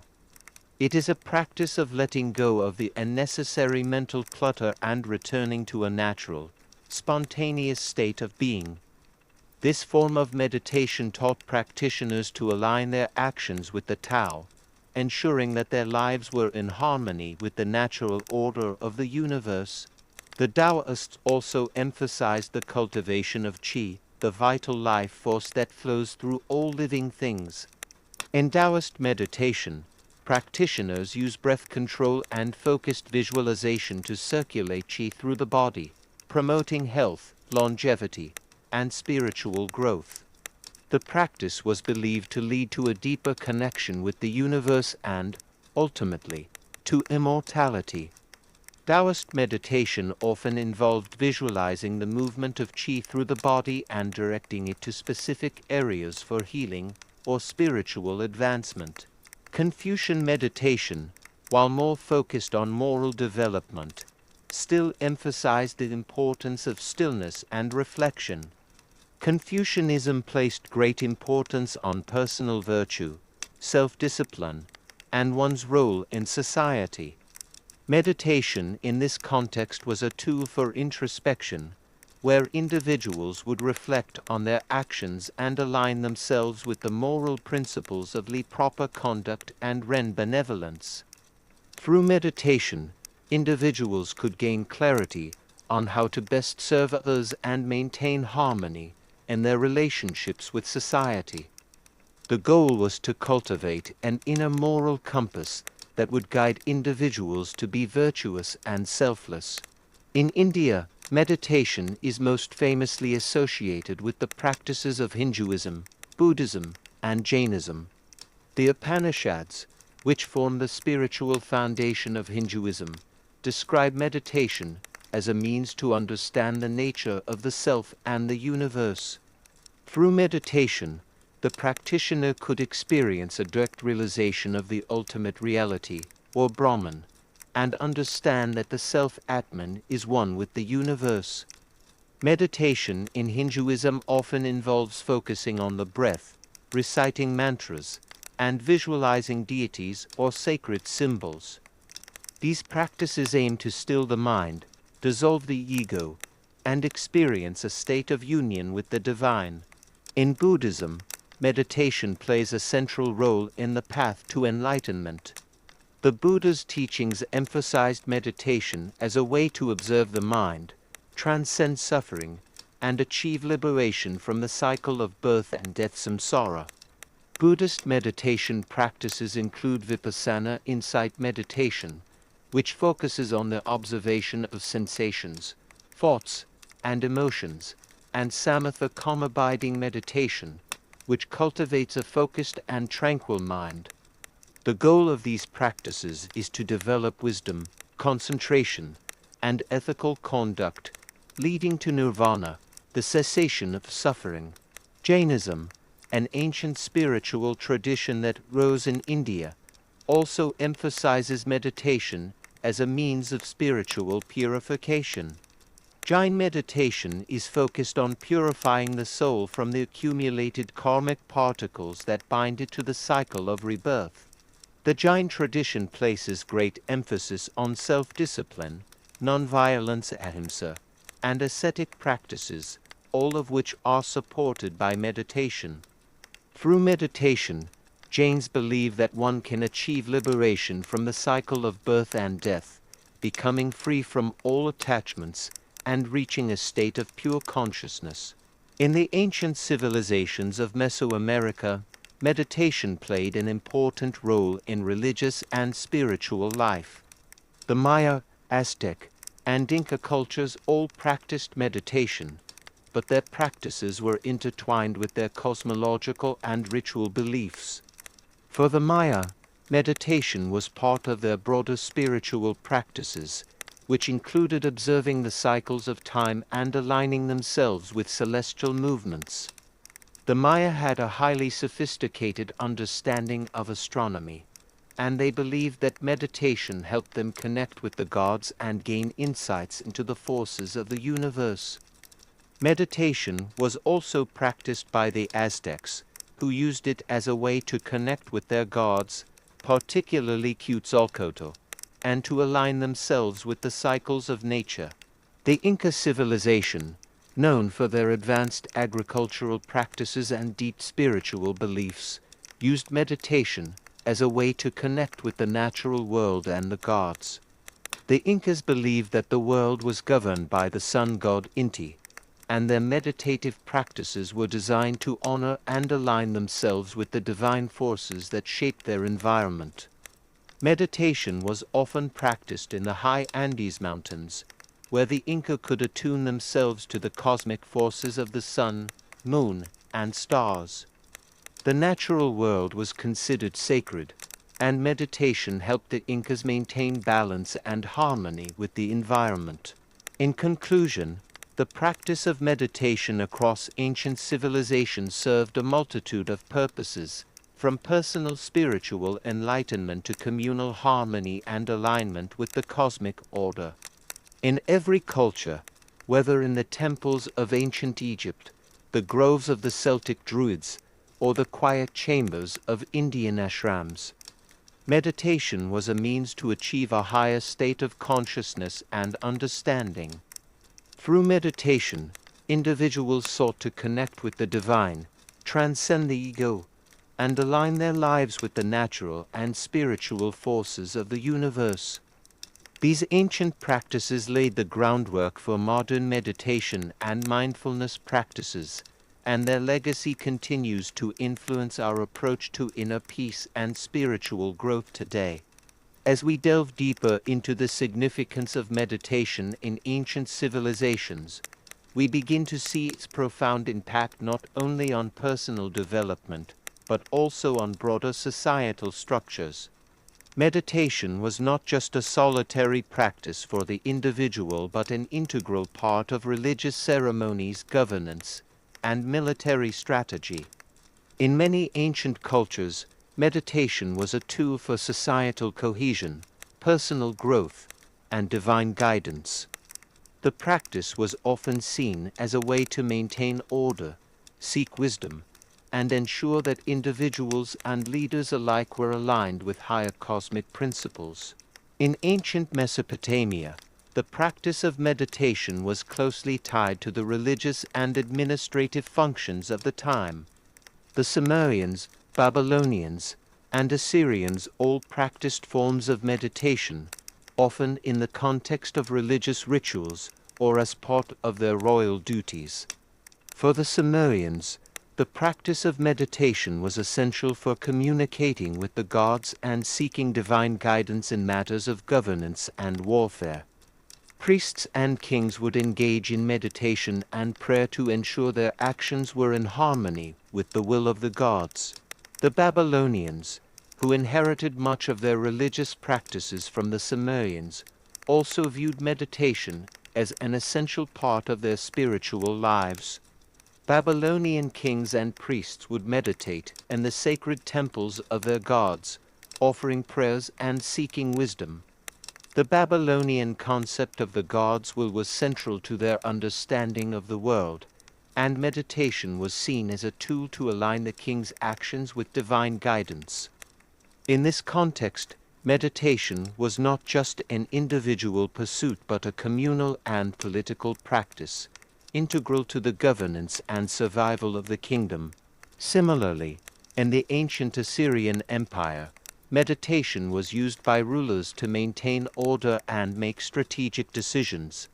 It is a practice of letting go of the unnecessary mental clutter and returning to a natural, spontaneous state of being. This form of meditation taught practitioners to align their actions with the Tao, ensuring that their lives were in harmony with the natural order of the universe. The Taoists also emphasized the cultivation of qi, the vital life force that flows through all living things. In Taoist meditation, practitioners use breath control and focused visualization to circulate qi through the body, promoting health, longevity, and spiritual growth. The practice was believed to lead to a deeper connection with the universe and, ultimately, to immortality. Taoist meditation often involved visualizing the movement of qi through the body and directing it to specific areas for healing or spiritual advancement. Confucian meditation, while more focused on moral development, still emphasized the importance of stillness and reflection. Confucianism placed great importance on personal virtue, self-discipline, and one's role in society. Meditation in this context was a tool for introspection, where individuals would reflect on their actions and align themselves with the moral principles of proper conduct and Ren benevolence. Through meditation, individuals could gain clarity on how to best serve others and maintain harmony in their relationships with society. The goal was to cultivate an inner moral compass that would guide individuals to be virtuous and selfless. In India, meditation is most famously associated with the practices of Hinduism, Buddhism, and Jainism. The Upanishads, which form the spiritual foundation of Hinduism, describe meditation as a means to understand the nature of the self and the universe. Through meditation, the practitioner could experience a direct realization of the ultimate reality, or Brahman, and understand that the self-Atman is one with the universe. Meditation in Hinduism often involves focusing on the breath, reciting mantras, and visualizing deities or sacred symbols. These practices aim to still the mind, dissolve the ego, and experience a state of union with the divine. In Buddhism, meditation plays a central role in the path to enlightenment. The Buddha's teachings emphasized meditation as a way to observe the mind, transcend suffering, and achieve liberation from the cycle of birth and death samsara. Buddhist meditation practices include vipassana insight meditation, which focuses on the observation of sensations, thoughts, and emotions, and samatha calm abiding meditation, which cultivates a focused and tranquil mind. The goal of these practices is to develop wisdom, concentration, and ethical conduct, leading to nirvana, the cessation of suffering. Jainism, an ancient spiritual tradition that rose in India, also emphasizes meditation as a means of spiritual purification. Jain meditation is focused on purifying the soul from the accumulated karmic particles that bind it to the cycle of rebirth. The Jain tradition places great emphasis on self-discipline, non-violence ahimsa, and ascetic practices, all of which are supported by meditation. Through meditation, Jains believe that one can achieve liberation from the cycle of birth and death, becoming free from all attachments and reaching a state of pure consciousness. In the ancient civilizations of Mesoamerica, meditation played an important role in religious and spiritual life. The Maya, Aztec, and Inca cultures all practiced meditation, but their practices were intertwined with their cosmological and ritual beliefs. For the Maya, meditation was part of their broader spiritual practices, which included observing the cycles of time and aligning themselves with celestial movements. The Maya had a highly sophisticated understanding of astronomy, and they believed that meditation helped them connect with the gods and gain insights into the forces of the universe. Meditation was also practiced by the Aztecs, who used it as a way to connect with their gods, particularly Quetzalcoatl, and to align themselves with the cycles of nature. The Inca civilization, known for their advanced agricultural practices and deep spiritual beliefs, used meditation as a way to connect with the natural world and the gods. The Incas believed that the world was governed by the sun god Inti, and their meditative practices were designed to honor and align themselves with the divine forces that shaped their environment. Meditation was often practiced in the high Andes Mountains, where the Inca could attune themselves to the cosmic forces of the sun, moon, and stars. The natural world was considered sacred, and meditation helped the Incas maintain balance and harmony with the environment. In conclusion, the practice of meditation across ancient civilizations served a multitude of purposes, from personal spiritual enlightenment to communal harmony and alignment with the cosmic order. In every culture, whether in the temples of ancient Egypt, the groves of the Celtic Druids, or the quiet chambers of Indian ashrams, meditation was a means to achieve a higher state of consciousness and understanding. Through meditation, individuals sought to connect with the divine, transcend the ego, and align their lives with the natural and spiritual forces of the universe. These ancient practices laid the groundwork for modern meditation and mindfulness practices, and their legacy continues to influence our approach to inner peace and spiritual growth today. As we delve deeper into the significance of meditation in ancient civilizations, we begin to see its profound impact not only on personal development, but also on broader societal structures. Meditation was not just a solitary practice for the individual but an integral part of religious ceremonies, governance, and military strategy. In many ancient cultures, meditation was a tool for societal cohesion, personal growth, and divine guidance. The practice was often seen as a way to maintain order, seek wisdom, and ensure that individuals and leaders alike were aligned with higher cosmic principles. In ancient Mesopotamia, the practice of meditation was closely tied to the religious and administrative functions of the time. The Sumerians, Babylonians, and Assyrians all practiced forms of meditation, often in the context of religious rituals or as part of their royal duties. For the Sumerians, the practice of meditation was essential for communicating with the gods and seeking divine guidance in matters of governance and warfare. Priests and kings would engage in meditation and prayer to ensure their actions were in harmony with the will of the gods. The Babylonians, who inherited much of their religious practices from the Sumerians, also viewed meditation as an essential part of their spiritual lives. Babylonian kings and priests would meditate in the sacred temples of their gods, offering prayers and seeking wisdom. The Babylonian concept of the gods' will was central to their understanding of the world, and meditation was seen as a tool to align the king's actions with divine guidance. In this context, meditation was not just an individual pursuit but a communal and political practice, integral to the governance and survival of the kingdom. Similarly, in the ancient Assyrian Empire, meditation was used by rulers to maintain order and make strategic decisions.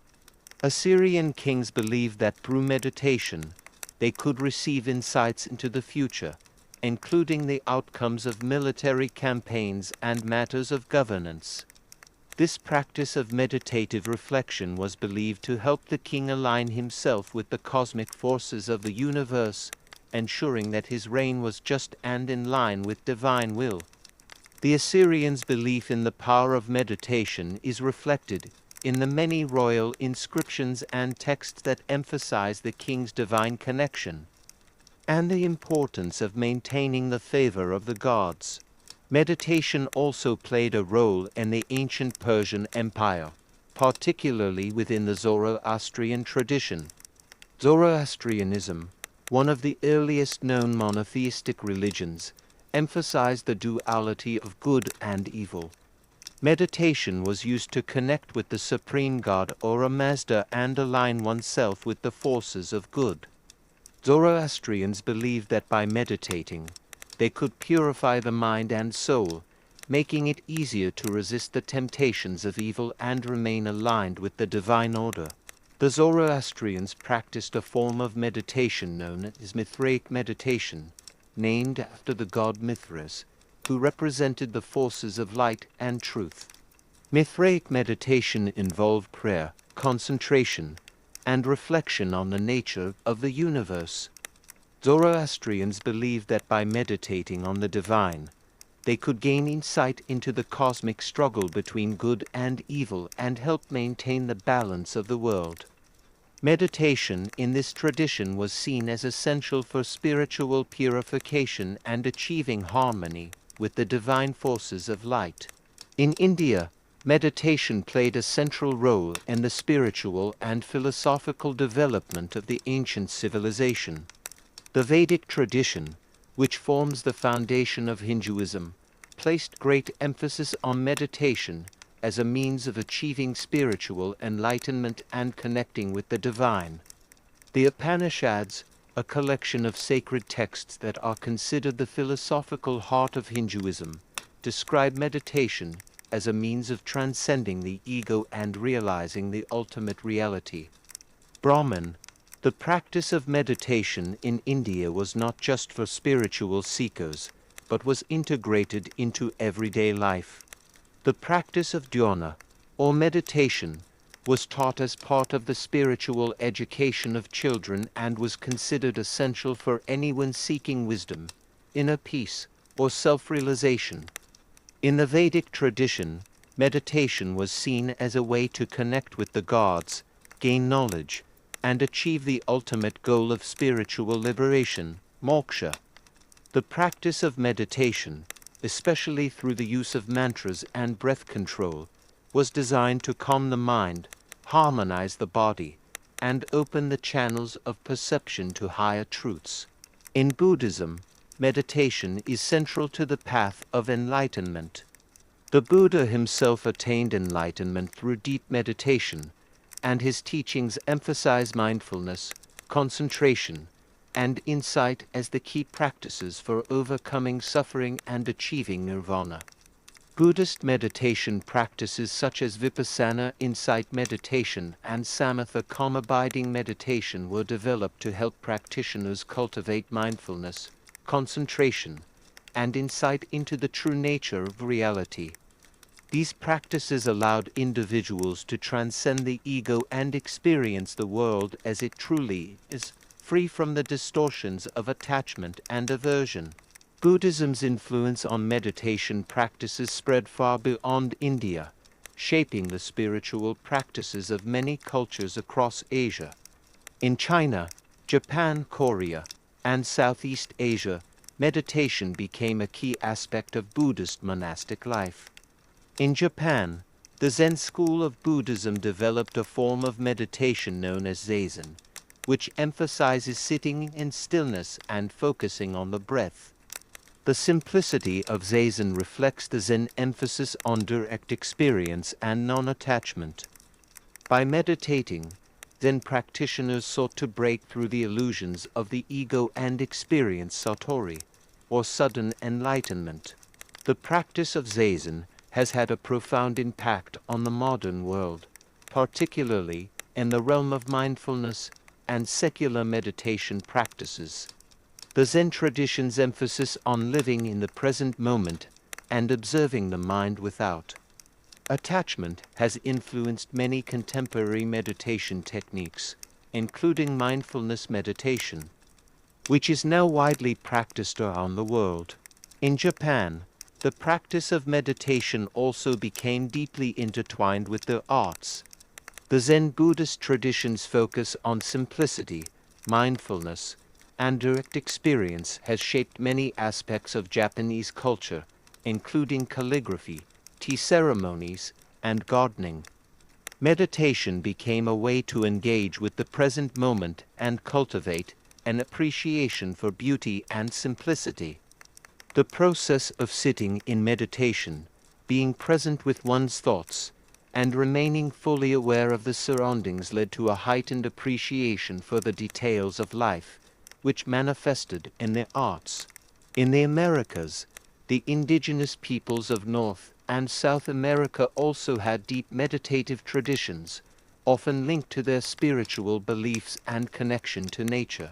Assyrian kings believed that through meditation, they could receive insights into the future, including the outcomes of military campaigns and matters of governance. This practice of meditative reflection was believed to help the king align himself with the cosmic forces of the universe, ensuring that his reign was just and in line with divine will. The Assyrians' belief in the power of meditation is reflected in the many royal inscriptions and texts that emphasize the king's divine connection and the importance of maintaining the favor of the gods. Meditation also played a role in the ancient Persian Empire, particularly within the Zoroastrian tradition. Zoroastrianism, one of the earliest known monotheistic religions, emphasized the duality of good and evil. Meditation was used to connect with the supreme God or a Mazda and align oneself with the forces of good. Zoroastrians believed that by meditating, they could purify the mind and soul, making it easier to resist the temptations of evil and remain aligned with the divine order. The Zoroastrians practiced a form of meditation known as Mithraic meditation, named after the god Mithras, who represented the forces of light and truth. Mithraic meditation involved prayer, concentration, and reflection on the nature of the universe. Zoroastrians believed that by meditating on the divine, they could gain insight into the cosmic struggle between good and evil and help maintain the balance of the world. Meditation in this tradition was seen as essential for spiritual purification and achieving harmony with the divine forces of light. In India, meditation played a central role in the spiritual and philosophical development of the ancient civilization. The Vedic tradition, which forms the foundation of Hinduism, placed great emphasis on meditation as a means of achieving spiritual enlightenment and connecting with the divine. The Upanishads, a collection of sacred texts that are considered the philosophical heart of Hinduism, describe meditation as a means of transcending the ego and realizing the ultimate reality. Brahman. The practice of meditation in India was not just for spiritual seekers, but was integrated into everyday life. The practice of dhyana, or meditation, was taught as part of the spiritual education of children and was considered essential for anyone seeking wisdom, inner peace, or self-realization. In the Vedic tradition, meditation was seen as a way to connect with the gods, gain knowledge, and achieve the ultimate goal of spiritual liberation, moksha. The practice of meditation, especially through the use of mantras and breath control, was designed to calm the mind, harmonize the body, and open the channels of perception to higher truths. In Buddhism, meditation is central to the path of enlightenment. The Buddha himself attained enlightenment through deep meditation, and his teachings emphasize mindfulness, concentration, and insight as the key practices for overcoming suffering and achieving nirvana. Buddhist meditation practices such as vipassana insight meditation and samatha calm abiding meditation were developed to help practitioners cultivate mindfulness, concentration, and insight into the true nature of reality. These practices allowed individuals to transcend the ego and experience the world as it truly is, free from the distortions of attachment and aversion. Buddhism's influence on meditation practices spread far beyond India, shaping the spiritual practices of many cultures across Asia. In China, Japan, Korea, and Southeast Asia, meditation became a key aspect of Buddhist monastic life. In Japan, the Zen school of Buddhism developed a form of meditation known as Zazen, which emphasizes sitting in stillness and focusing on the breath. The simplicity of Zazen reflects the Zen emphasis on direct experience and non-attachment. By meditating, Zen practitioners sought to break through the illusions of the ego and experience satori, or sudden enlightenment. The practice of Zazen has had a profound impact on the modern world, particularly in the realm of mindfulness and secular meditation practices. The Zen tradition's emphasis on living in the present moment and observing the mind without attachment has influenced many contemporary meditation techniques, including mindfulness meditation, which is now widely practiced around the world. In Japan, the practice of meditation also became deeply intertwined with the arts. The Zen Buddhist tradition's focus on simplicity, mindfulness, and direct experience has shaped many aspects of Japanese culture, including calligraphy, tea ceremonies, and gardening. Meditation became a way to engage with the present moment and cultivate an appreciation for beauty and simplicity. The process of sitting in meditation, being present with one's thoughts, and remaining fully aware of the surroundings led to a heightened appreciation for the details of life, which manifested in the arts. In the Americas, the indigenous peoples of North and South America also had deep meditative traditions, often linked to their spiritual beliefs and connection to nature.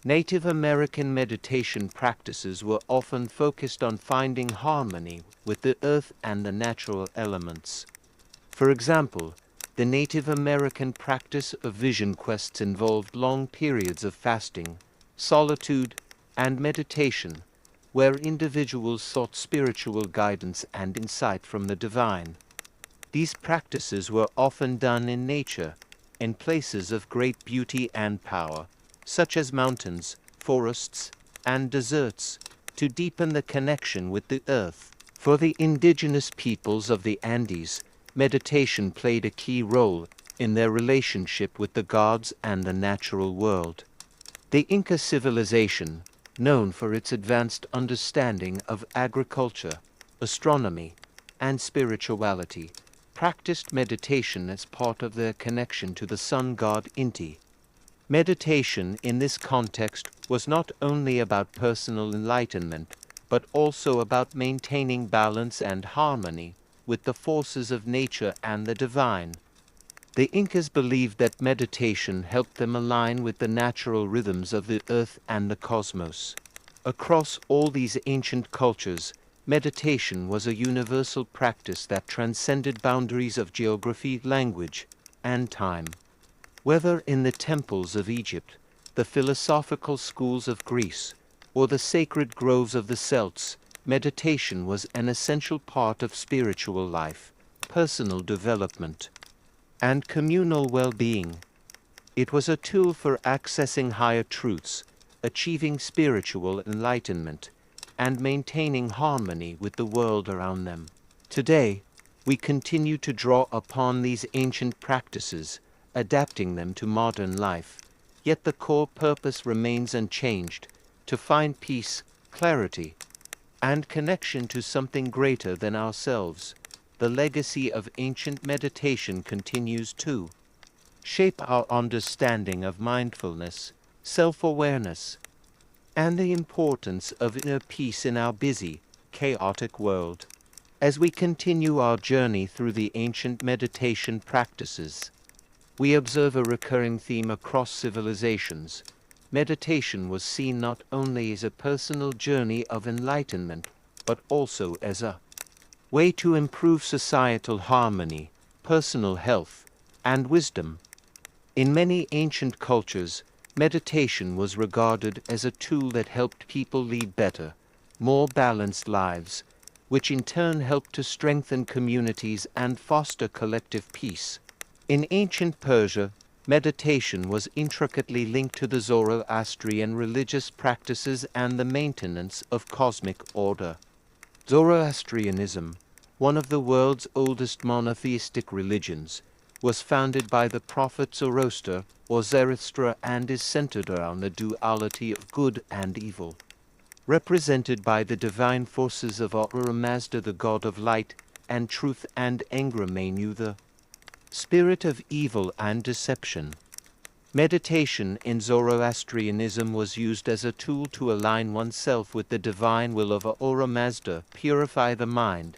Native American meditation practices were often focused on finding harmony with the earth and the natural elements. For example, the Native American practice of vision quests involved long periods of fasting, solitude, and meditation, where individuals sought spiritual guidance and insight from the divine. These practices were often done in nature, in places of great beauty and power, such as mountains, forests, and deserts, to deepen the connection with the earth. For the indigenous peoples of the Andes, meditation played a key role in their relationship with the gods and the natural world. The Inca civilization, known for its advanced understanding of agriculture, astronomy, and spirituality, practiced meditation as part of their connection to the sun god Inti. Meditation in this context was not only about personal enlightenment, but also about maintaining balance and harmony with the forces of nature and the divine. The Incas believed that meditation helped them align with the natural rhythms of the earth and the cosmos. Across all these ancient cultures, meditation was a universal practice that transcended boundaries of geography, language, and time. Whether in the temples of Egypt, the philosophical schools of Greece, or the sacred groves of the Celts, meditation was an essential part of spiritual life, personal development, and communal well-being. It was a tool for accessing higher truths, achieving spiritual enlightenment, and maintaining harmony with the world around them. Today, we continue to draw upon these ancient practices, adapting them to modern life, yet the core purpose remains unchanged: to find peace, clarity, and connection to something greater than ourselves. The legacy of ancient meditation continues to shape our understanding of mindfulness, self-awareness, and the importance of inner peace in our busy, chaotic world. As we continue our journey through the ancient meditation practices, we observe a recurring theme across civilizations. Meditation was seen not only as a personal journey of enlightenment, but also as a way to improve societal harmony, personal health, and wisdom. In many ancient cultures, meditation was regarded as a tool that helped people lead better, more balanced lives, which in turn helped to strengthen communities and foster collective peace. In ancient Persia, meditation was intricately linked to the Zoroastrian religious practices and the maintenance of cosmic order. Zoroastrianism, one of the world's oldest monotheistic religions, was founded by the prophet Zoroaster or Zarathustra and is centered around the duality of good and evil, represented by the divine forces of Ahura Mazda, the god of light and truth, and Engra Mainyu, the spirit of evil and deception. Meditation in Zoroastrianism was used as a tool to align oneself with the divine will of Ahura Mazda, purify the mind,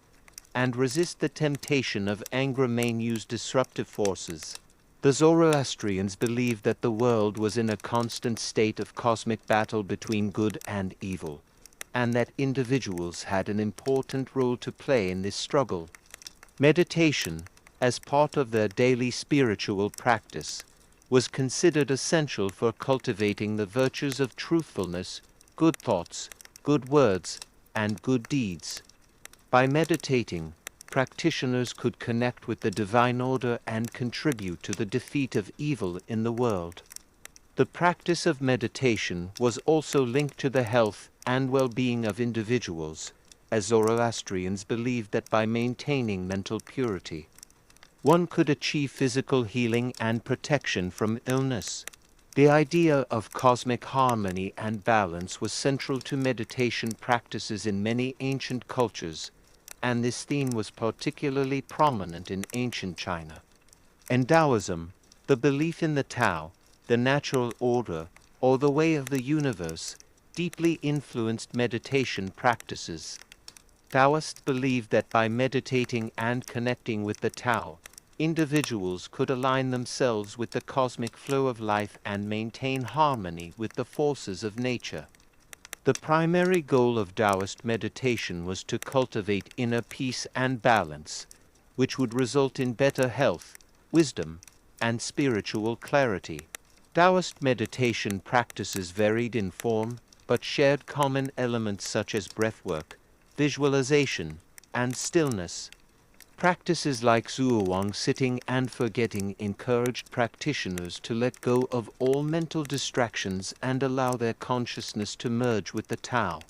and resist the temptation of Engra Mainyu's disruptive forces. The Zoroastrians believed that the world was in a constant state of cosmic battle between good and evil, and that individuals had an important role to play in this struggle. Meditation, as part of their daily spiritual practice, was considered essential for cultivating the virtues of truthfulness, good thoughts, good words, and good deeds. By meditating, practitioners could connect with the divine order and contribute to the defeat of evil in the world. The practice of meditation was also linked to the health and well-being of individuals, as Zoroastrians believed that by maintaining mental purity, one could achieve physical healing and protection from illness. The idea of cosmic harmony and balance was central to meditation practices in many ancient cultures, and this theme was particularly prominent in ancient China. In Taoism, the belief in the Tao, the natural order, or the way of the universe, deeply influenced meditation practices. Taoists believed that by meditating and connecting with the Tao, individuals could align themselves with the cosmic flow of life and maintain harmony with the forces of nature. The primary goal of Taoist meditation was to cultivate inner peace and balance, which would result in better health, wisdom, and spiritual clarity. Taoist meditation practices varied in form, but shared common elements such as breathwork, visualization, and stillness. Practices like Zhuang sitting and forgetting encouraged practitioners to let go of all mental distractions and allow their consciousness to merge with the Tao.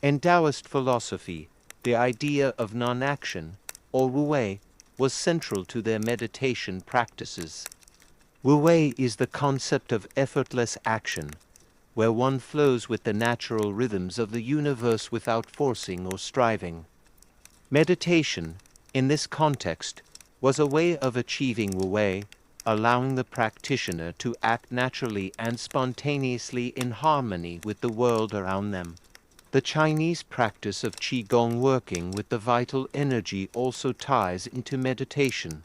In Taoist philosophy, the idea of non-action, or wu-wei, was central to their meditation practices. Wu-wei is the concept of effortless action, where one flows with the natural rhythms of the universe without forcing or striving. Meditation, in this context, was a way of achieving wu-wei, allowing the practitioner to act naturally and spontaneously in harmony with the world around them. The Chinese practice of Qigong working with the vital energy also ties into meditation.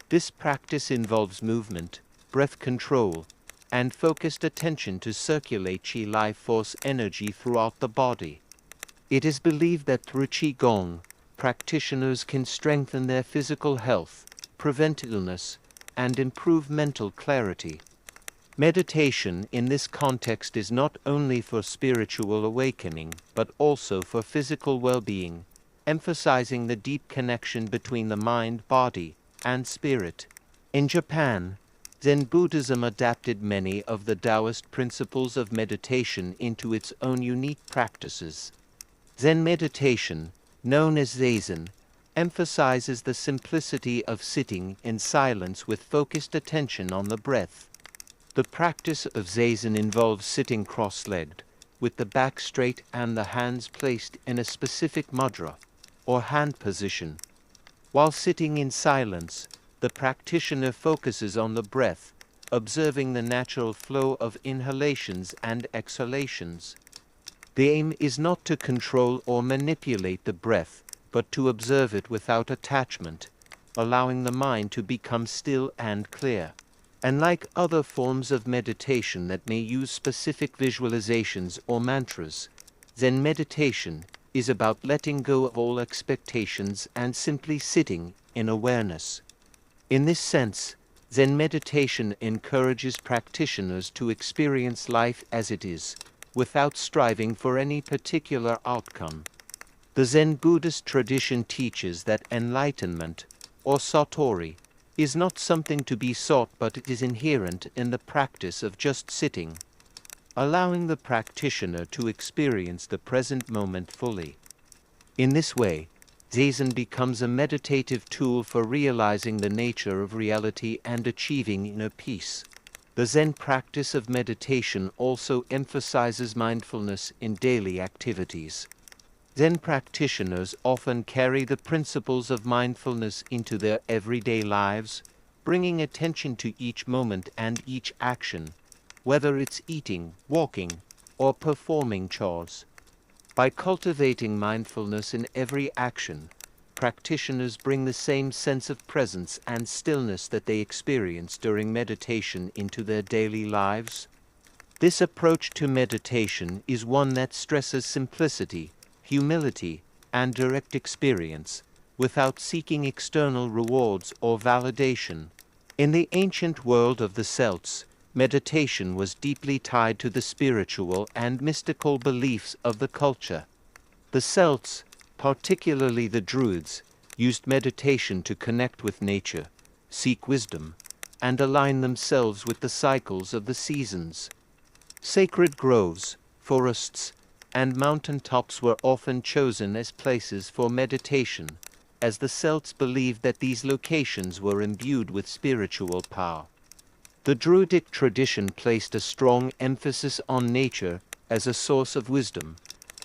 This practice involves movement, breath control, and focused attention to circulate Qi life force energy throughout the body. It is believed that through Qigong, practitioners can strengthen their physical health, prevent illness, and improve mental clarity. Meditation in this context is not only for spiritual awakening, but also for physical well-being, emphasizing the deep connection between the mind, body, and spirit. In Japan, Zen Buddhism adapted many of the Taoist principles of meditation into its own unique practices. Zen meditation, known as Zazen, emphasizes the simplicity of sitting in silence with focused attention on the breath. The practice of Zazen involves sitting cross-legged, with the back straight and the hands placed in a specific mudra, or hand position. While sitting in silence, the practitioner focuses on the breath, observing the natural flow of inhalations and exhalations. The aim is not to control or manipulate the breath, but to observe it without attachment, allowing the mind to become still and clear. Unlike other forms of meditation that may use specific visualizations or mantras, Zen meditation is about letting go of all expectations and simply sitting in awareness. In this sense, Zen meditation encourages practitioners to experience life as it is, without striving for any particular outcome. The Zen Buddhist tradition teaches that enlightenment, or satori, is not something to be sought, but it is inherent in the practice of just sitting, allowing the practitioner to experience the present moment fully. In this way, Zazen becomes a meditative tool for realizing the nature of reality and achieving inner peace. The Zen practice of meditation also emphasizes mindfulness in daily activities. Zen practitioners often carry the principles of mindfulness into their everyday lives, bringing attention to each moment and each action, whether it's eating, walking, or performing chores. By cultivating mindfulness in every action, practitioners bring the same sense of presence and stillness that they experience during meditation into their daily lives. This approach to meditation is one that stresses simplicity, humility, and direct experience, without seeking external rewards or validation. In the ancient world of the Celts, meditation was deeply tied to the spiritual and mystical beliefs of the culture. The Celts, particularly the Druids, used meditation to connect with nature, seek wisdom, and align themselves with the cycles of the seasons. Sacred groves, forests, and mountain tops were often chosen as places for meditation, as the Celts believed that these locations were imbued with spiritual power. The Druidic tradition placed a strong emphasis on nature as a source of wisdom,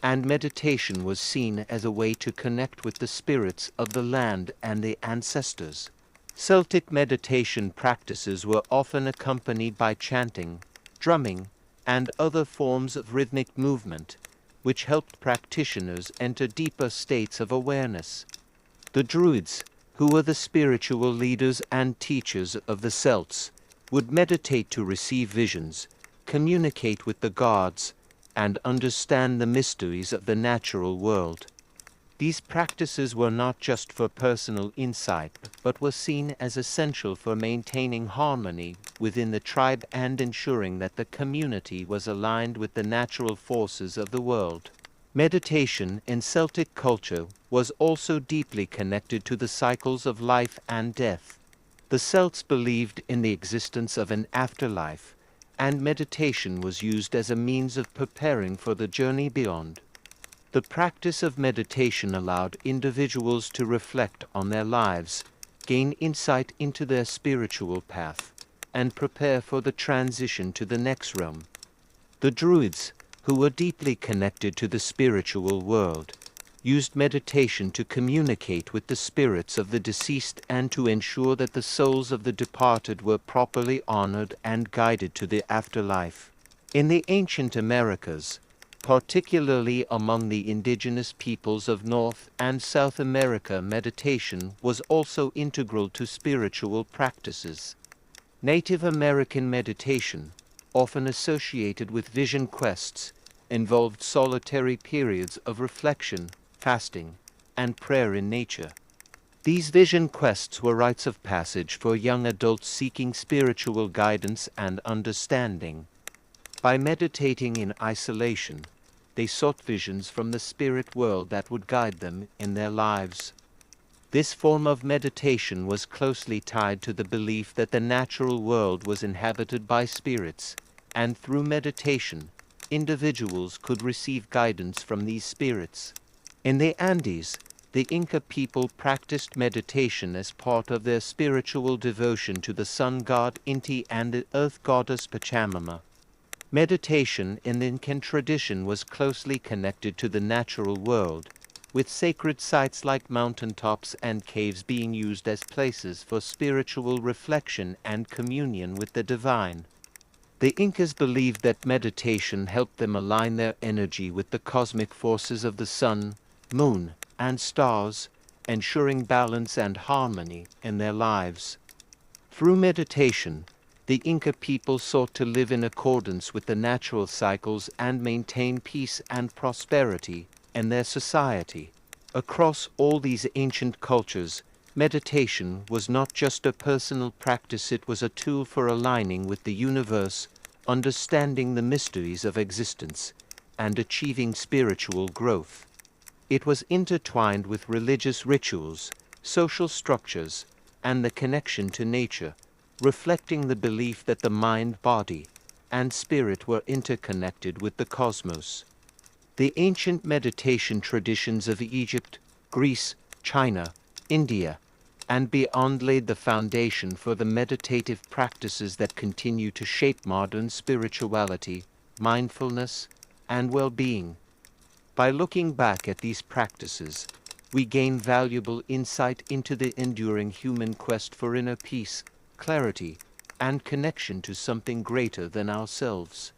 and meditation was seen as a way to connect with the spirits of the land and the ancestors. Celtic meditation practices were often accompanied by chanting, drumming, and other forms of rhythmic movement, which helped practitioners enter deeper states of awareness. The Druids, who were the spiritual leaders and teachers of the Celts, would meditate to receive visions, communicate with the gods, and understand the mysteries of the natural world. These practices were not just for personal insight, but were seen as essential for maintaining harmony within the tribe and ensuring that the community was aligned with the natural forces of the world. Meditation in Celtic culture was also deeply connected to the cycles of life and death. The Celts believed in the existence of an afterlife, and meditation was used as a means of preparing for the journey beyond. The practice of meditation allowed individuals to reflect on their lives, gain insight into their spiritual path, and prepare for the transition to the next realm. The Druids, who were deeply connected to the spiritual world, used meditation to communicate with the spirits of the deceased and to ensure that the souls of the departed were properly honored and guided to the afterlife. In the ancient Americas, Particularly among the indigenous peoples of North and South America, meditation was also integral to spiritual practices. Native American meditation, often associated with vision quests, involved solitary periods of reflection, fasting, and prayer in nature. These vision quests were rites of passage for young adults seeking spiritual guidance and understanding. By meditating in isolation, they sought visions from the spirit world that would guide them in their lives. This form of meditation was closely tied to the belief that the natural world was inhabited by spirits, and through meditation, individuals could receive guidance from these spirits. In the Andes, the Inca people practiced meditation as part of their spiritual devotion to the sun god Inti and the earth goddess Pachamama. Meditation in the Incan tradition was closely connected to the natural world, with sacred sites like mountaintops and caves being used as places for spiritual reflection and communion with the divine. The Incas believed that meditation helped them align their energy with the cosmic forces of the sun, moon, and stars, ensuring balance and harmony in their lives. Through meditation, the Inca people sought to live in accordance with the natural cycles and maintain peace and prosperity in their society. Across all these ancient cultures, meditation was not just a personal practice, it was a tool for aligning with the universe, understanding the mysteries of existence, and achieving spiritual growth. It was intertwined with religious rituals, social structures, and the connection to nature, reflecting the belief that the mind, body, and spirit were interconnected with the cosmos. The ancient meditation traditions of Egypt, Greece, China, India, and beyond laid the foundation for the meditative practices that continue to shape modern spirituality, mindfulness, and well-being. By looking back at these practices, we gain valuable insight into the enduring human quest for inner peace, clarity, and connection to something greater than ourselves.